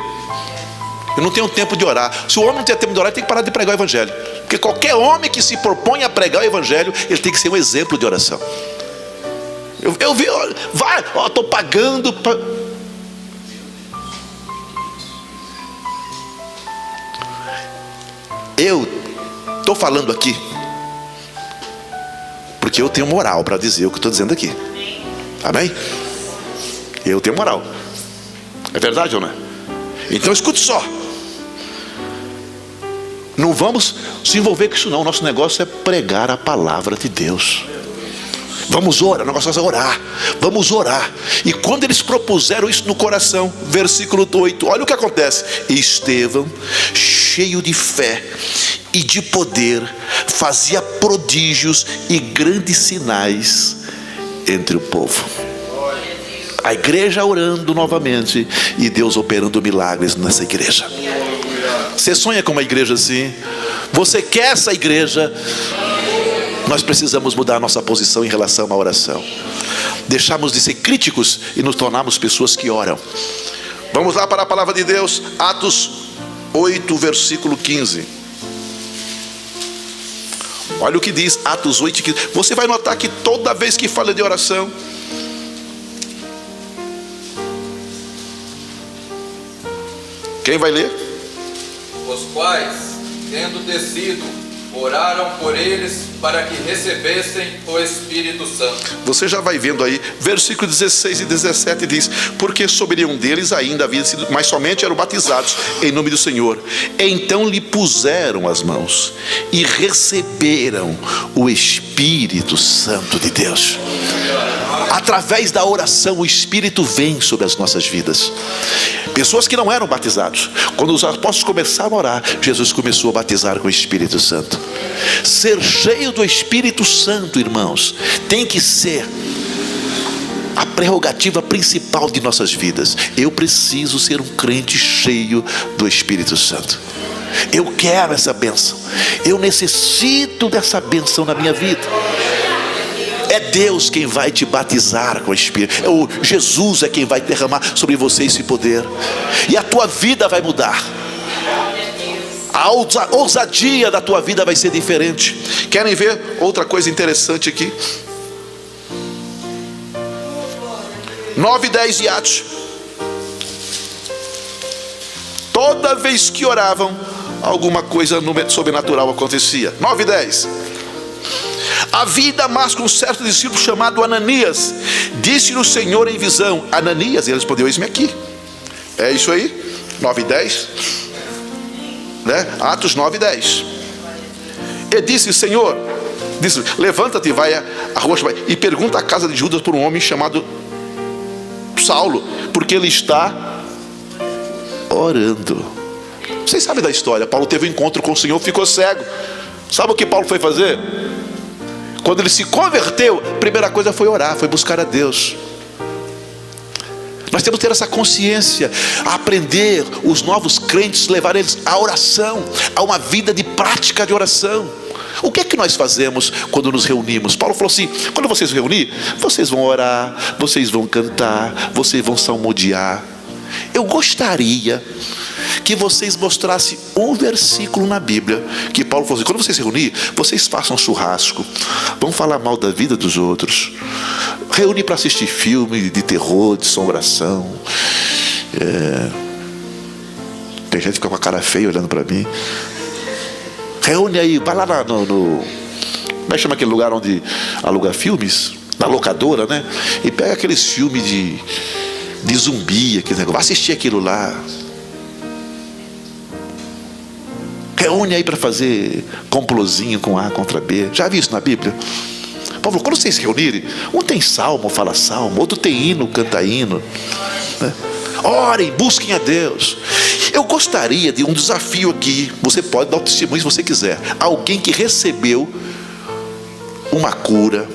Eu não tenho tempo de orar. Se o homem não tem tempo de orar, ele tem que parar de pregar o evangelho. Porque qualquer homem que se propõe a pregar o evangelho, ele tem que ser um exemplo de oração. Eu vi, vai, estou pagando. Eu estou falando aqui porque eu tenho moral para dizer o que estou dizendo aqui. Amém? Eu tenho moral. É verdade ou não é? Então escute só. Não vamos se envolver com isso não. Nosso negócio é pregar a palavra de Deus. Vamos orar, o negócio é orar. Vamos orar. E quando eles propuseram isso no coração, versículo 8, olha o que acontece. Estevão, cheio de fé e de poder, fazia prodígios e grandes sinais entre o povo. A igreja orando novamente e Deus operando milagres nessa igreja. Você sonha com uma igreja assim? Você quer essa igreja? Nós precisamos mudar a nossa posição em relação à oração. Deixarmos de ser críticos e nos tornarmos pessoas que oram. Vamos lá para a palavra de Deus. Atos 8, versículo 15. Olha o que diz Atos 8, 15. Você vai notar que toda vez que fala de oração, quem vai ler? Os quais, tendo descido oraram por eles para que recebessem o Espírito Santo. Você já vai vendo aí, versículo 16 e 17 diz: porque sobre nenhum deles ainda havia sido, mas somente eram batizados em nome do Senhor. Então lhe puseram as mãos e receberam o Espírito Santo de Deus. Através da oração, o Espírito vem sobre as nossas vidas. Pessoas que não eram batizados, quando os apóstolos começaram a orar, Jesus começou a batizar com o Espírito Santo. Ser cheio do Espírito Santo, irmãos, tem que ser a prerrogativa principal de nossas vidas. Eu preciso ser um crente cheio do Espírito Santo. Eu quero essa bênção, eu necessito dessa bênção na minha vida. É Deus quem vai te batizar com o Espírito. Jesus é quem vai derramar sobre você esse poder. E a tua vida vai mudar. A ousadia da tua vida vai ser diferente. Querem ver outra coisa interessante aqui? 9 e 10 de Atos. Toda vez que oravam, alguma coisa sobrenatural acontecia. 9 e 10. Havia em Damasco um certo discípulo chamado Ananias. Disse-lhe o Senhor em visão: Ananias. E ele respondeu: eis-me aqui. É isso aí, 9 e 10, né? Atos 9 e 10. Ele disse: Senhor, disse, levanta-te e vai à rua e pergunta à casa de Judas por um homem chamado Saulo, porque ele está orando. Vocês sabem da história. Paulo teve um encontro com o Senhor, ficou cego. Sabe o que Paulo foi fazer? Quando ele se converteu, a primeira coisa foi orar, foi buscar a Deus. Nós temos que ter essa consciência, aprender os novos crentes, levar eles à oração, a uma vida de prática de oração. O que é que nós fazemos quando nos reunimos? Paulo falou assim: quando vocês se reunirem, vocês vão orar, vocês vão cantar, vocês vão salmodiar. Eu gostaria que vocês mostrassem um versículo na Bíblia que Paulo falou assim: quando vocês se reunirem, vocês façam um churrasco, vão falar mal da vida dos outros, reúne para assistir filme de terror, de assombração. Tem gente que fica com a cara feia olhando para mim. Reúne aí, vai lá no como é que chama aquele lugar onde aluga filmes? Na locadora, né? E pega aqueles filmes de zumbi, aquele negócio, vai assistir aquilo lá. Reúne aí para fazer complozinho com A contra B. Já viu isso na Bíblia? Paulo, quando vocês se reunirem, um tem salmo, fala salmo, outro tem hino, canta hino, né? Orem, busquem a Deus. Eu gostaria de um desafio aqui. Você pode dar o testemunho se você quiser. Alguém que recebeu uma cura,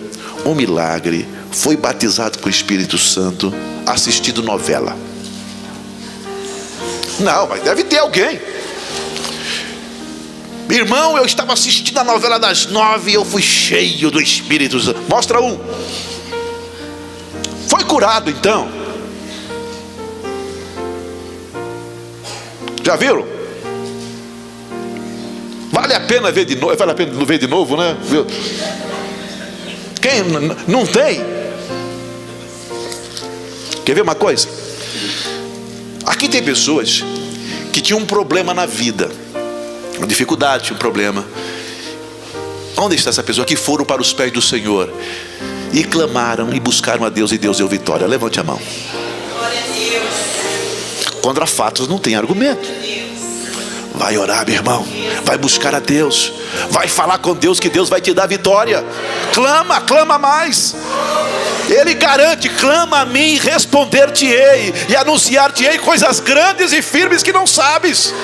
um milagre, foi batizado com o Espírito Santo, assistido novela. Não, mas deve ter alguém. Irmão, eu estava assistindo a novela das 9 e eu fui cheio do Espírito Santo. Mostra um. Foi curado então. Já viram? Vale a pena ver de novo. Vale a pena ver de novo, né? Quem não tem? Quer ver uma coisa? Aqui tem pessoas que tinham um problema na vida, uma dificuldade, um problema. Onde está essa pessoa? Que foram para os pés do Senhor e clamaram e buscaram a Deus, e Deus deu vitória. Levante a mão. Glória a Deus. Contra fatos não tem argumento. Vai orar, meu irmão. Vai buscar a Deus. Vai falar com Deus, que Deus vai te dar vitória. Clama, clama mais. Ele garante: clama a mim e responder-te-ei, e anunciar-te-ei coisas grandes e firmes que não sabes.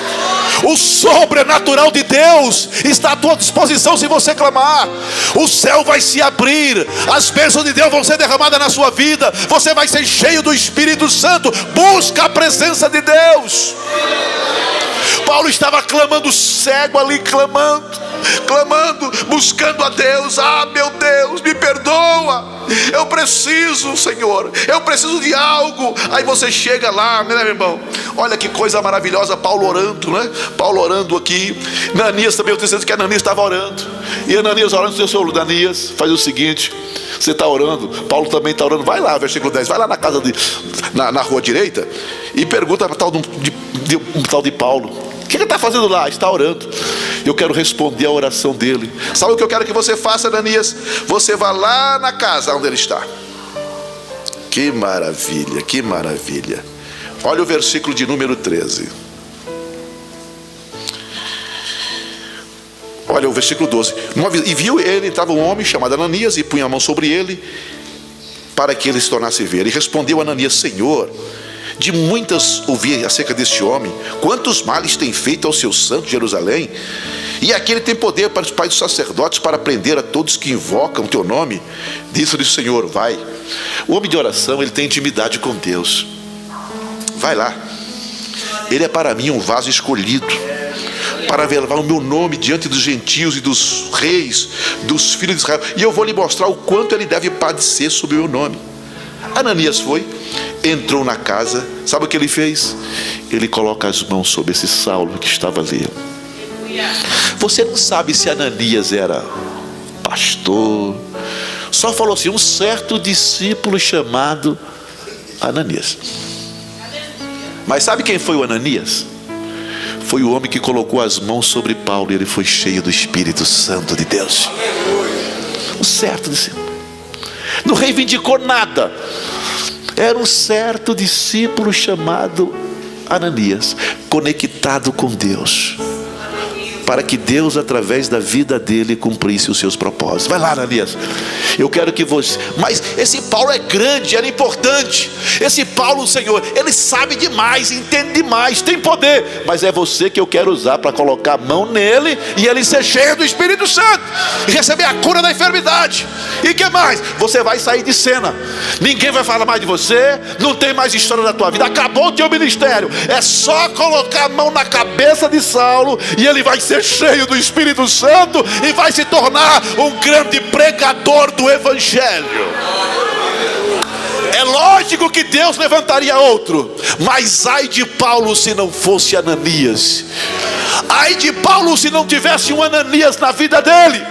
O sobrenatural de Deus está à tua disposição se você clamar. O céu vai se abrir, as bênçãos de Deus vão ser derramadas na sua vida. Você vai ser cheio do Espírito Santo. Busca a presença de Deus. Paulo estava clamando, cego ali, clamando, buscando a Deus. Ah, meu Deus, me perdoa. Eu preciso, Senhor, eu preciso de algo. Aí você chega lá, né, meu irmão? Olha que coisa maravilhosa, Paulo orando, né? Paulo orando aqui. Ananias também, eu tenho certeza que Ananias estava orando. E Ananias orando, Senhor, Ananias, faz o seguinte: você está orando, Paulo também está orando. Vai lá, versículo 10, vai lá na casa na rua direita e pergunta para um tal de Paulo: o que ele está fazendo lá? Está orando. Eu quero responder a oração dele. Sabe o que eu quero que você faça, Ananias? Você vá lá na casa onde ele está. Que maravilha, que maravilha. Olha o versículo de número 13. Olha o versículo 12. E viu ele, estava um homem chamado Ananias, e punha a mão sobre ele, para que ele se tornasse ver. E respondeu Ananias: Senhor, de muitas ouvi acerca deste homem, quantos males tem feito ao seu santo Jerusalém, e aquele tem poder para os pais dos sacerdotes, para prender a todos que invocam o teu nome. Disse-lhe o Senhor: vai. O homem de oração, ele tem intimidade com Deus. Vai lá. Ele é para mim um vaso escolhido, para levar o meu nome diante dos gentios e dos reis, dos filhos de Israel, e eu vou lhe mostrar o quanto ele deve padecer sob o meu nome. Ananias foi, entrou na casa. Sabe o que ele fez? Ele coloca as mãos sobre esse Saulo que estava ali. Você não sabe se Ananias era pastor. Só falou assim: um certo discípulo chamado Ananias. Mas sabe quem foi o Ananias? Foi o homem que colocou as mãos sobre Paulo, e ele foi cheio do Espírito Santo de Deus. Um certo discípulo. Não reivindicou nada. Era um certo discípulo chamado Ananias, conectado com Deus, para que Deus, através da vida dele, cumprisse os seus propósitos. Vai lá, Ananias. Eu quero que você... Mas esse Paulo é grande, era importante. Esse Paulo, Senhor, ele sabe demais, entende demais, tem poder. Mas é você que eu quero usar para colocar a mão nele e ele ser cheio do Espírito Santo e receber a cura da enfermidade. E que mais? Você vai sair de cena. Ninguém vai falar mais de você. Não tem mais história da tua vida. Acabou o teu ministério. É só colocar a mão na cabeça de Saulo e ele vai ser cheio do Espírito Santo e vai se tornar um grande pregador do Evangelho. É lógico que Deus levantaria outro, mas ai de Paulo se não fosse Ananias. Ai de Paulo se não tivesse um Ananias na vida dele.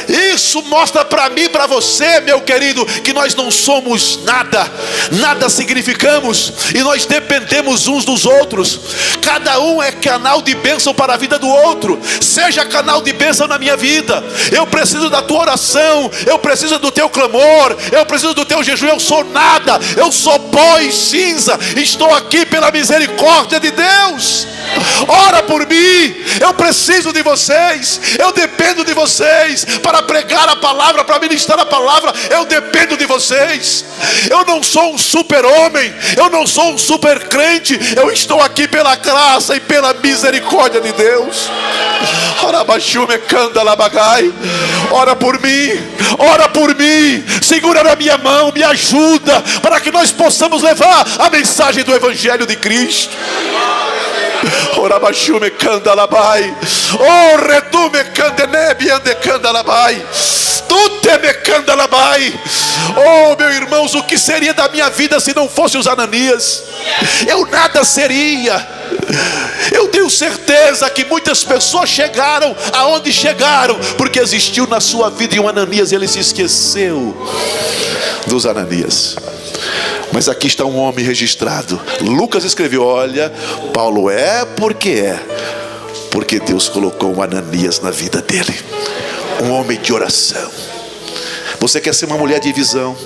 Isso mostra para mim e para você, meu querido, que nós não somos nada, nada significamos, e nós dependemos uns dos outros. Cada um é canal de bênção para a vida do outro. Seja canal de bênção na minha vida. Eu preciso da tua oração, eu preciso do teu clamor, eu preciso do teu jejum. Eu sou nada, eu sou pó e cinza. Estou aqui pela misericórdia de Deus. Ora por mim. Eu preciso de vocês, eu dependo de vocês para pregar a palavra, para ministrar a palavra. Eu dependo de vocês. Eu não sou um super homem, eu não sou um super crente. Eu estou aqui pela graça e pela misericórdia de Deus. Ora por mim, ora por mim. Segura na minha mão, me ajuda para que nós possamos levar a mensagem do Evangelho de Cristo. Orabachume canda labai, oh redume candenebi ande canda labai, tu te me canda labai. Oh, meus irmãos, o que seria da minha vida se não fosse os Ananias? Eu nada seria. Eu tenho certeza que muitas pessoas chegaram aonde chegaram porque existiu na sua vida um Ananias. Ele se esqueceu dos Ananias. Mas aqui está um homem registrado. Lucas escreveu: olha, Paulo é porque Deus colocou um Ananias na vida dele, um homem de oração. Você quer ser uma mulher de visão?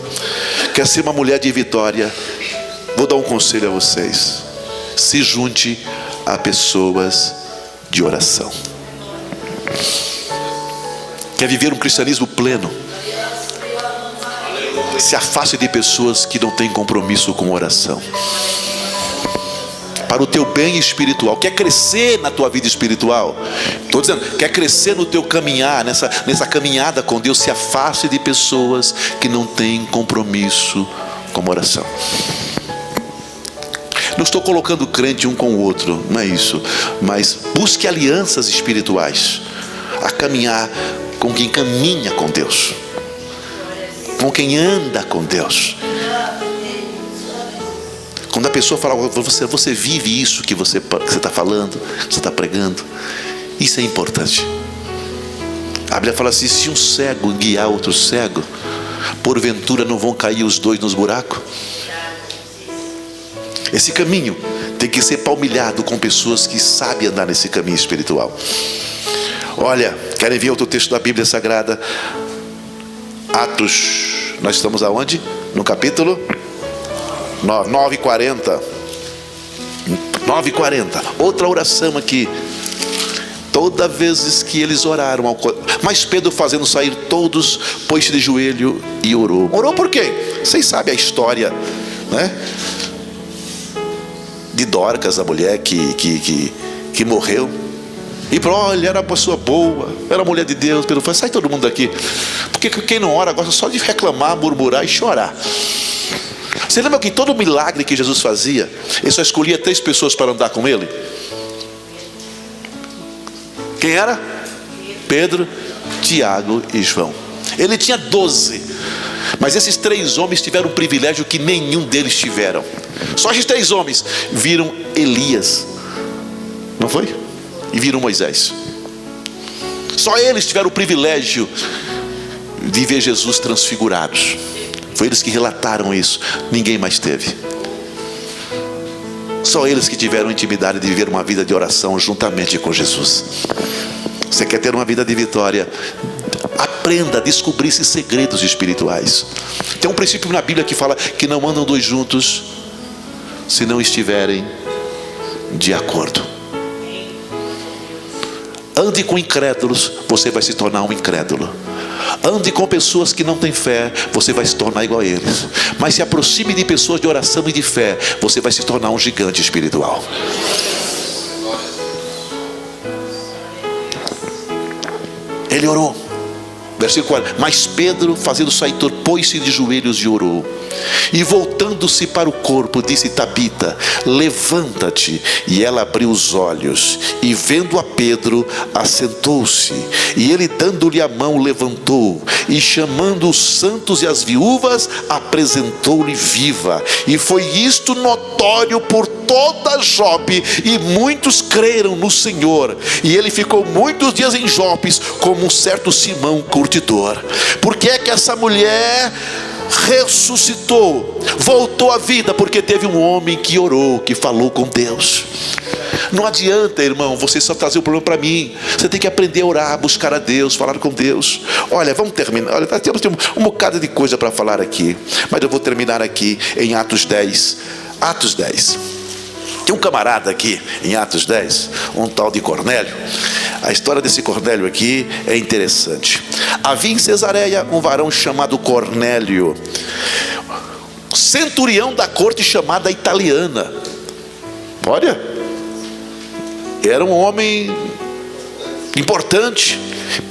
Quer ser uma mulher de vitória? Vou dar um conselho a vocês: se junte a pessoas de oração. Quer viver um cristianismo pleno? Se afaste de pessoas que não têm compromisso com oração. Para o teu bem espiritual. Quer crescer na tua vida espiritual? Estou dizendo, quer crescer no teu caminhar, nessa caminhada com Deus? Se afaste de pessoas que não têm compromisso com oração. Não estou colocando crente um com o outro, não é isso. Mas busque alianças espirituais, a caminhar com quem caminha com Deus, com quem anda com Deus. Quando a pessoa fala, você vive isso que você está falando, que você está pregando, isso é importante. A Bíblia fala assim: se um cego guiar outro cego, porventura não vão cair os dois nos buracos? Esse caminho tem que ser palmilhado com pessoas que sabem andar nesse caminho espiritual. Olha, querem ver outro texto da Bíblia Sagrada? Atos, nós estamos aonde? No capítulo 9:40. 9:40. Outra oração aqui. Toda vez que eles oraram, mas Pedro fazendo sair todos, pôs-se de joelho e orou. Orou por quê? Vocês sabem a história, né? De Dorcas, a mulher que morreu. E olha, era uma pessoa boa, era mulher de Deus. Pedro falou: sai todo mundo daqui, porque quem não ora gosta só de reclamar, murmurar e chorar. Você lembra que todo milagre que Jesus fazia, ele só escolhia 3 pessoas para andar com ele? Quem era? Pedro, Tiago e João. Ele tinha 12, mas esses 3 homens tiveram um privilégio que nenhum deles tiveram. Só esses 3 homens viram Elias, não foi? E viram Moisés. Só eles tiveram o privilégio de ver Jesus transfigurados. Foi eles que relataram isso. Ninguém mais teve. Só eles que tiveram intimidade de viver uma vida de oração juntamente com Jesus. Você quer ter uma vida de vitória? Aprenda a descobrir esses segredos espirituais. Tem um princípio na Bíblia que fala que não andam 2 juntos se não estiverem de acordo. Ande com incrédulos, você vai se tornar um incrédulo. Ande com pessoas que não têm fé, você vai se tornar igual a eles. Mas se aproxime de pessoas de oração e de fé, você vai se tornar um gigante espiritual. Ele orou. Versículo 40. Mas Pedro, fazendo sair, pôs-se de joelhos e orou. E voltando-se para o corpo, disse: Tabita, levanta-te. E ela abriu os olhos, e vendo a Pedro, assentou-se. E ele, dando-lhe a mão, levantou, e chamando os santos e as viúvas, apresentou-lhe viva. E foi isto notório por toda Jope, e muitos creram no Senhor. E ele ficou muitos dias em Jope, como um certo Simão curtidor. Por que é que essa mulher ressuscitou, voltou à vida? Porque teve um homem que orou, que falou com Deus. Não adianta, irmão, você só trazer o problema para mim. Você tem que aprender a orar, buscar a Deus, falar com Deus. Olha, vamos terminar. Olha, temos um bocado de coisa para falar aqui, mas eu vou terminar aqui em Atos 10. Atos 10. Tem um camarada aqui em Atos 10, um tal de Cornélio. A história desse Cornélio aqui é interessante. Havia em Cesareia um varão chamado Cornélio, centurião da corte chamada Italiana. Olha, era um homem importante,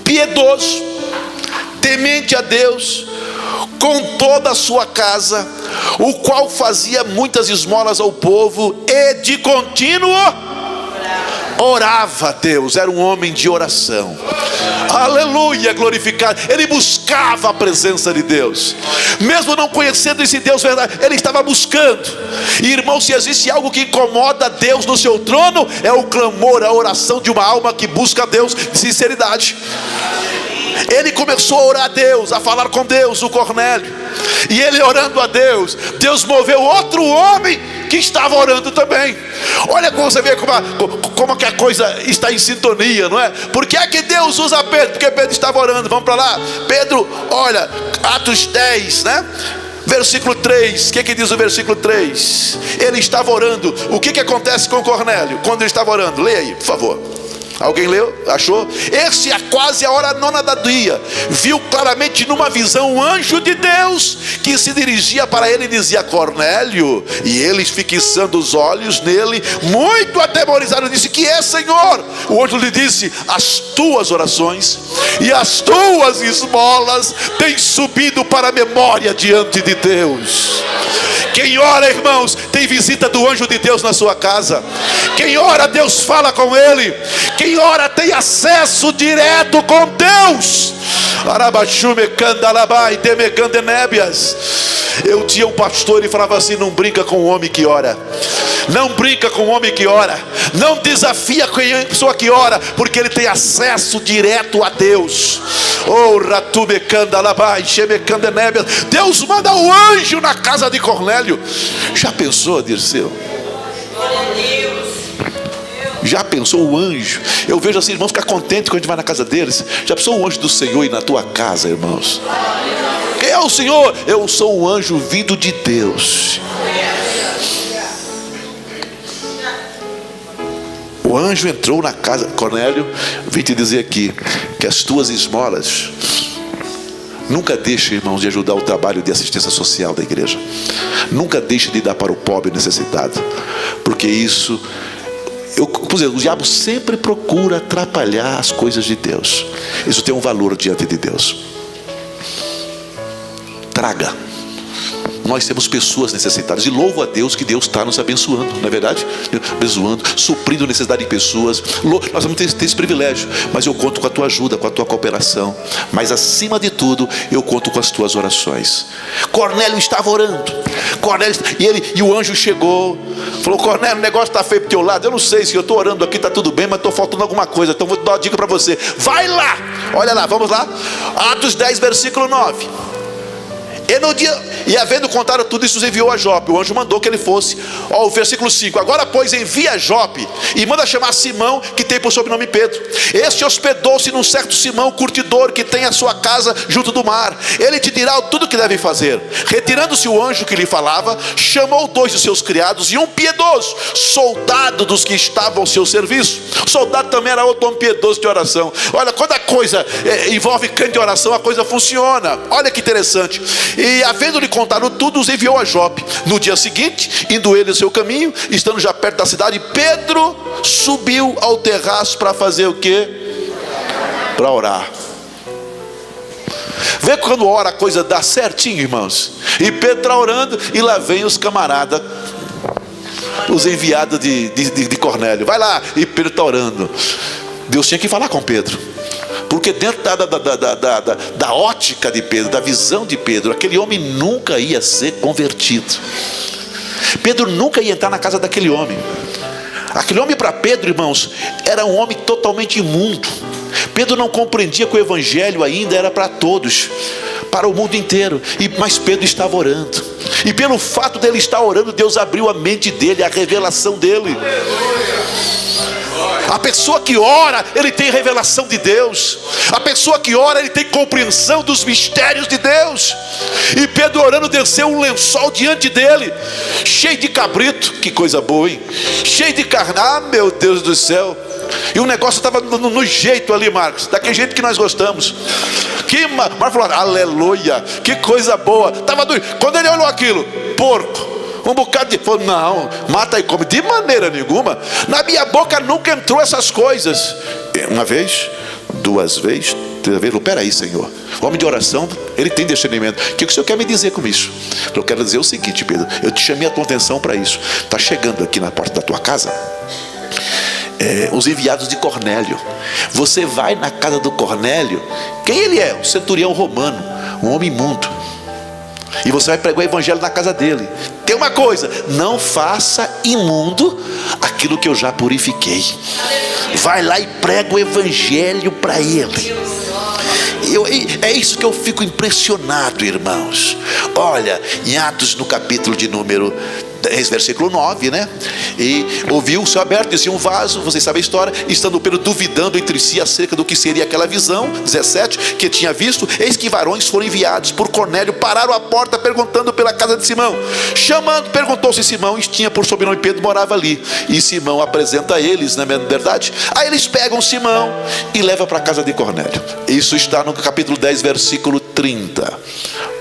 piedoso, temente a Deus, com toda a sua casa, o qual fazia muitas esmolas ao povo e de contínuo orava a Deus. Era um homem de oração. Aleluia, glorificado. Ele buscava a presença de Deus, mesmo não conhecendo esse Deus verdade, ele estava buscando. E irmão, se existe algo que incomoda Deus no seu trono, é o clamor, a oração de uma alma que busca a Deus de sinceridade. Ele começou a orar a Deus, a falar com Deus, o Cornélio. E ele orando a Deus, Deus moveu outro homem que estava orando também. Olha como você vê como que a coisa está em sintonia, não é? Por que é que Deus usa Pedro? Porque Pedro estava orando. Vamos para lá. Pedro, olha, Atos 10, né? Versículo 3, o que diz o versículo 3? Ele estava orando. O que acontece com Cornélio quando ele estava orando? Leia aí, por favor. Alguém leu? Achou? Esse é quase a hora 9 da dia. Viu claramente numa visão um anjo de Deus que se dirigia para ele e dizia: Cornélio. E ele, fixando os olhos nele, muito atemorizado, disse: que é, Senhor? O anjo lhe disse: as tuas orações e as tuas esmolas têm subido para a memória diante de Deus. Quem ora, irmãos, tem visita do anjo de Deus na sua casa. Quem ora, Deus fala com ele. Quem ora tem acesso direto com Deus. Eu tinha um pastor e falava assim: não brinca com o homem que ora. Não brinca com o homem que ora. Não desafia a pessoa que ora, porque ele tem acesso direto a Deus. Deus manda o anjo na casa de Cornélio. Já pensou, Dirceu? Já pensou o anjo? Eu vejo assim, irmãos, ficar contente quando a gente vai na casa deles. Já pensou o anjo do Senhor ir na tua casa, irmãos? Quem é o Senhor? Eu sou um anjo vindo de Deus. O anjo entrou na casa. Cornélio, vim te dizer aqui que as tuas esmolas, nunca deixe, irmãos, de ajudar o trabalho de assistência social da igreja. Nunca deixe de dar para o pobre necessitado, porque isso, por exemplo, o diabo sempre procura atrapalhar as coisas de Deus. Isso tem um valor diante de Deus. Traga. Nós temos pessoas necessitadas, e louvo a Deus que Deus está nos abençoando, não é verdade? Abençoando, suprindo a necessidade de pessoas. Nós vamos ter esse privilégio, mas eu conto com a tua ajuda, com a tua cooperação. Mas acima de tudo, eu conto com as tuas orações. Cornélio estava orando. E o anjo chegou, falou: Cornélio, o negócio está feio para o teu lado. Eu não sei se eu estou orando aqui, está tudo bem, mas estou faltando alguma coisa. Então vou dar uma dica para você. Vai lá, olha lá, vamos lá. Atos 10, versículo 9. E havendo contado tudo isso, os enviou a Jope. O anjo mandou que ele fosse. Ó, o versículo 5. Agora, pois, envia a Jope e manda chamar Simão, que tem por sobrenome Pedro. Este hospedou-se num certo Simão, curtidor, que tem a sua casa junto do mar. Ele te dirá tudo o que deve fazer. Retirando-se o anjo que lhe falava, chamou 2 de seus criados e um piedoso, soldado dos que estavam ao seu serviço. O soldado também era outro homem piedoso de oração. Olha, quando a coisa envolve crente de oração, a coisa funciona. Olha que interessante. E havendo-lhe contado tudo, os enviou a Jope. No dia seguinte, indo ele o seu caminho, estando já perto da cidade, Pedro subiu ao terraço para fazer o quê? Para orar. Vê quando ora a coisa dá certinho, irmãos. E Pedro está orando, e lá vem os camaradas, os enviados de Cornélio. Vai lá, e Pedro está orando. Deus tinha que falar com Pedro, porque dentro da ótica de Pedro, da visão de Pedro, aquele homem nunca ia ser convertido. Pedro nunca ia entrar na casa daquele homem. Aquele homem, para Pedro, irmãos, era um homem totalmente imundo. Pedro não compreendia que o evangelho ainda era para todos, para o mundo inteiro. Mas Pedro estava orando, e pelo fato dele estar orando, Deus abriu a mente dele, a revelação dele. A pessoa que ora, ele tem revelação de Deus. A pessoa que ora, ele tem compreensão dos mistérios de Deus. E Pedro orando, desceu um lençol diante dele, cheio de cabrito. Que coisa boa, hein? Cheio de carne. Ah, meu Deus do céu. E o negócio estava no jeito ali, Marcos, daquele jeito que nós gostamos. Marcos falou: aleluia, que coisa boa. Estava doido. Quando ele olhou aquilo, porco, um bocado de... Falou: não, mata e come. De maneira nenhuma. Na minha boca nunca entrou essas coisas. Uma vez, 2 vezes, 3 vezes. Peraí, Senhor. O homem de oração, ele tem discernimento. O que o Senhor quer me dizer com isso? Eu quero dizer o seguinte, Pedro. Eu te chamei a tua atenção para isso. Está chegando aqui na porta da tua casa os enviados de Cornélio. Você vai na casa do Cornélio. Quem ele é? Um centurião romano, um homem imundo. E você vai pregar o evangelho na casa dele. Tem uma coisa: não faça imundo aquilo que eu já purifiquei. Vai lá e prega o evangelho para ele. É isso que eu fico impressionado, irmãos. Olha, em Atos, no capítulo de número 10, versículo 9, né? E ouviu o céu aberto, descia um vaso, vocês sabem a história, estando Pedro duvidando entre si acerca do que seria aquela visão, 17, que tinha visto, eis que varões foram enviados por Cornélio, pararam à porta perguntando pela casa de Simão. Chamando, perguntou se Simão tinha por sobrenome Pedro, morava ali. E Simão apresenta a eles, não é verdade? Aí eles pegam Simão e levam para a casa de Cornélio. Isso está no capítulo 10, versículo 30.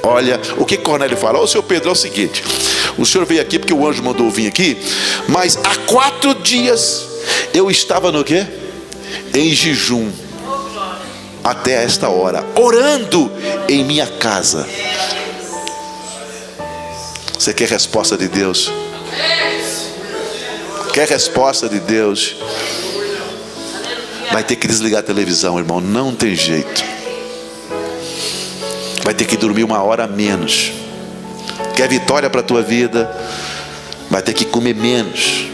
Olha o que Cornélio fala: ô seu Pedro, é o seguinte, o senhor veio aqui porque o anjo mandou eu vir aqui, mas há 4 dias eu estava no quê? Em jejum, até esta hora, orando em minha casa. Você quer resposta de Deus? Quer resposta de Deus? Vai ter que desligar a televisão, irmão, não tem jeito. Vai ter que dormir 1 hora a menos. Quer vitória para a tua vida? Vai ter que comer menos.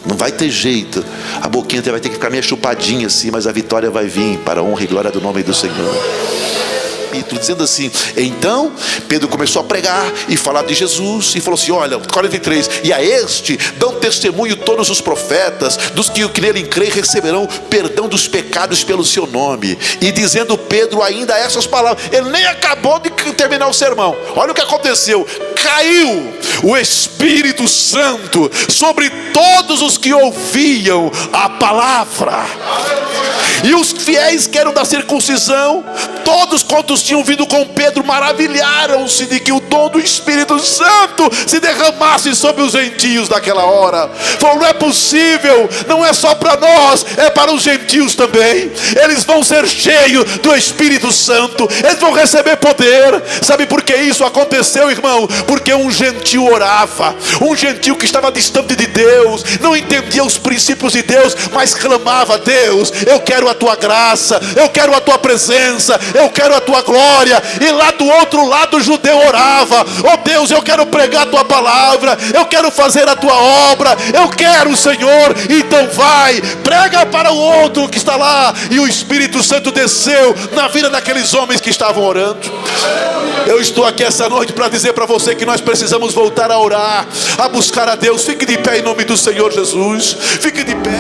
Não vai ter jeito. A boquinha vai ter que ficar meio chupadinha assim, mas a vitória vai vir para a honra e glória do nome do Senhor. capítulo, dizendo assim: então Pedro começou a pregar e falar de Jesus, e falou assim, olha, 43, e a este dão testemunho todos os profetas, dos que nele creem receberão perdão dos pecados pelo seu nome. E dizendo Pedro ainda essas palavras, ele nem acabou de terminar o sermão, olha o que aconteceu: caiu o Espírito Santo sobre todos os que ouviam a palavra. E os fiéis que eram da circuncisão, todos quantos tinham vindo com Pedro, maravilharam-se de que o dom do Espírito Santo se derramasse sobre os gentios naquela hora. Falaram, não é possível, não é só para nós, é para os gentios também. Eles vão ser cheios do Espírito Santo, eles vão receber poder. Sabe por que isso aconteceu, irmão? Porque um gentio orava, um gentio que estava distante de Deus, não entendia os princípios de Deus, mas clamava a Deus: eu quero a tua graça, eu quero a tua presença, eu quero a tua glória. E lá do outro lado o judeu orava: oh Deus, eu quero pregar a tua palavra, eu quero fazer a tua obra, eu quero, Senhor. Então vai, prega para o outro que está lá. E o Espírito Santo desceu na vida daqueles homens que estavam orando. Eu estou aqui essa noite para dizer para você que nós precisamos voltar a orar, a buscar a Deus. Fique de pé em nome do Senhor Jesus. Fique de pé.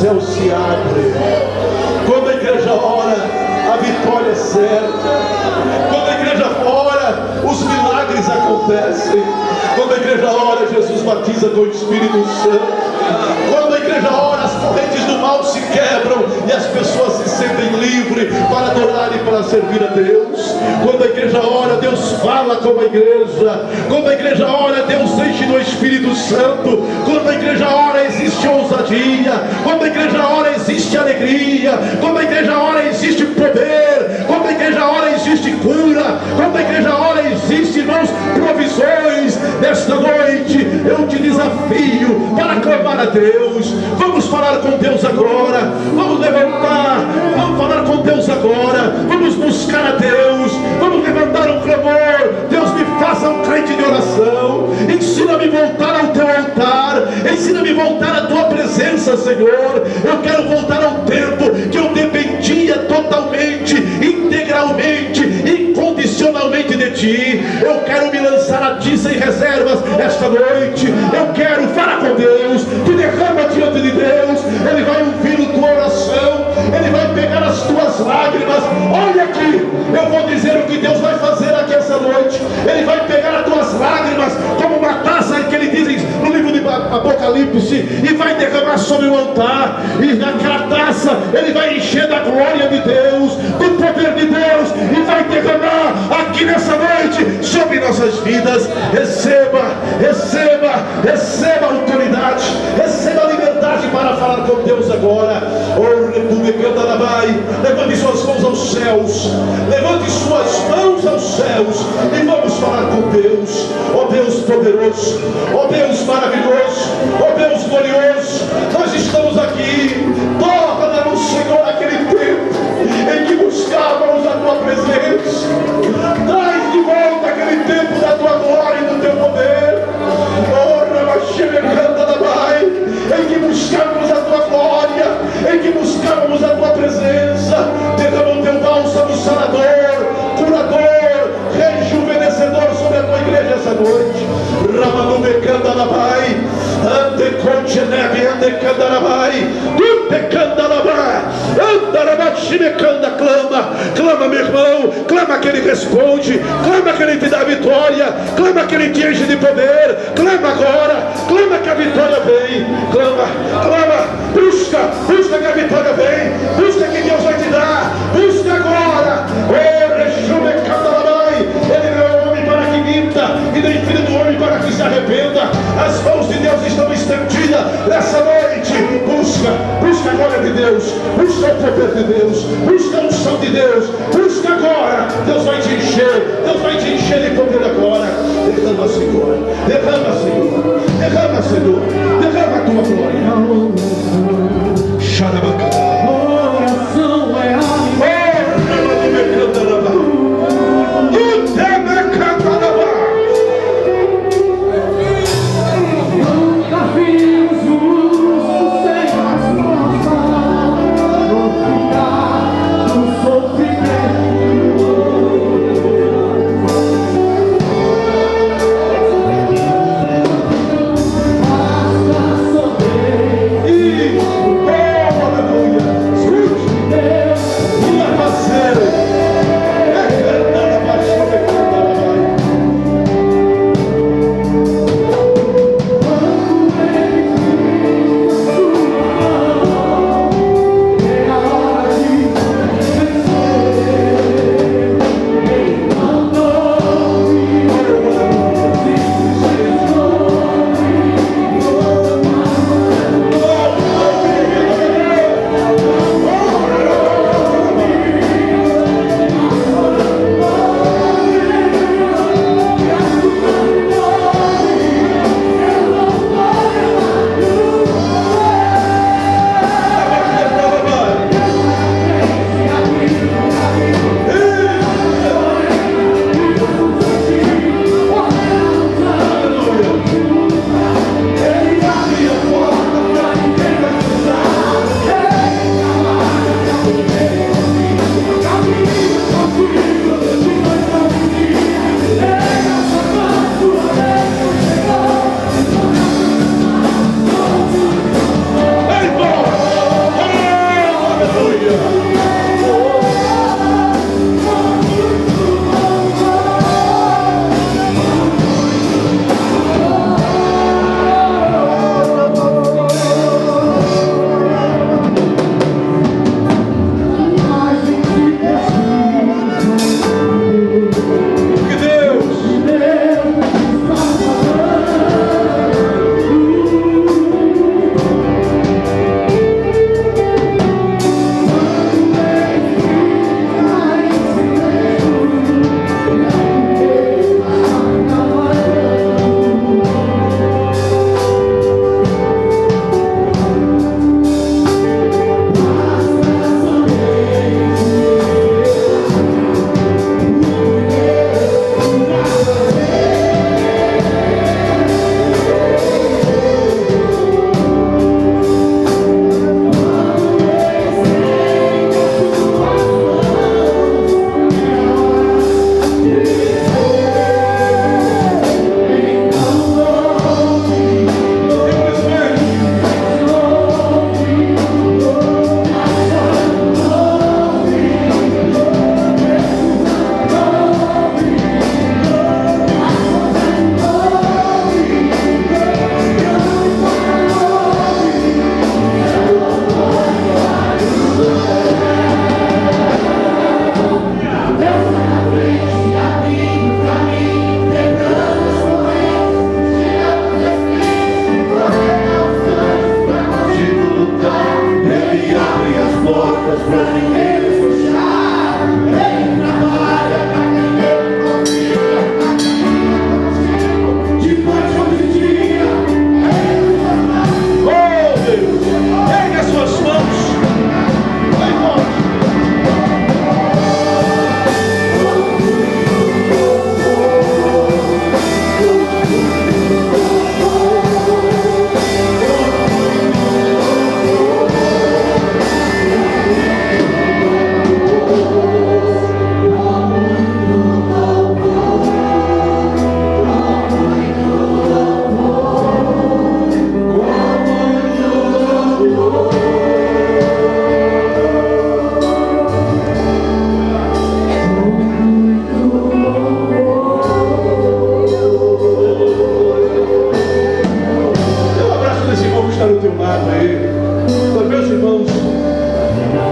céu se abre. Quando a igreja ora, a vitória é certa. Quando a igreja ora, os milagres acontecem. Quando a igreja ora, Jesus batiza com o Espírito Santo. Quando a igreja ora, as correntes do mal se quebram e as pessoas se sentem livres para adorar e para servir a Deus. Quando a igreja ora, Deus fala com a igreja. Quando a igreja ora, Deus enche no Espírito Santo. Quando a igreja ora, existe ousadia. Quando a igreja ora, existe alegria. Quando a igreja ora, existe poder. Quando a igreja ora, existe cura. Quando a igreja ora, existe, irmãos, provisões. Nesta noite eu te desafio para clamar a Deus. Vamos falar com Deus agora. Vamos levantar. Vamos falar com Deus agora. Vamos buscar a Deus. Vamos levantar um clamor. Deus, me faça um crente de oração. Ensina-me a voltar ao teu altar. Ensina-me a voltar à tua presença, Senhor. Eu quero voltar ao tempo que eu dependia totalmente, integralmente, incondicionalmente de ti. Eu quero me lançar a ti sem reservas esta noite. Eu quero falar com Deus. Te derrama diante de Deus. Ele vai ouvir a tua oração. Ele vai pegar as tuas lágrimas. Olha aqui, eu vou dizer o que Deus vai fazer aqui essa noite. Ele vai pegar as tuas lágrimas como uma taça que ele diz no livro de Apocalipse, e vai derramar sobre o altar. E naquela taça ele vai encher da glória de Deus, do poder de Deus, e vai derramar aqui nessa noite sobre nossas vidas. Receba, receba, receba a autoridade, receba a liberdade para falar com Deus agora. Levante suas mãos aos céus, levante suas mãos aos céus e vamos falar com Deus. Ó Deus poderoso, ó Deus maravilhoso, ó Deus glorioso, nós estamos aqui. Torna-nos, Senhor, aquele tempo em que buscávamos a tua presença. Traz de volta aquele tempo da tua glória e do teu poder. Em que buscávamos a tua glória, em que buscávamos a tua presença. Derrama o teu bálsamo sarador, curador, rejuvenescedor sobre a tua igreja essa noite. Ramanumecandalabai, antecontenebe, antecandalabai, tutecandalabai, andarabachimecanda. Clama, meu irmão, clama que ele responde, clama que ele te dá vitória, clama que ele te enche de poder. Clama agora, clama que a vitória vem. Clama, busca que a vitória vem, busca que Deus vai te dar, busca agora. Ele não é homem para que minta, e nem filho do homem para que se arrependa. As mãos de Deus estão estendidas nessa noite. Busca a glória de Deus, busca o poder de Deus, busca a unção de Deus, busca agora. Deus vai te encher, Deus vai te encher de poder agora. Derrama, Senhor, derrama, Senhor, derrama, Senhor, derrama a tua glória. Xarabacá. Oração é a Meus irmãos,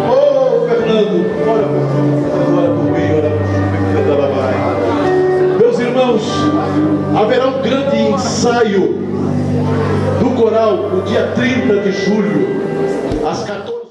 ô Fernando, ora por mim, ora por mim. Meus irmãos, haverá um grande ensaio do coral no dia 30 de julho, às 14h.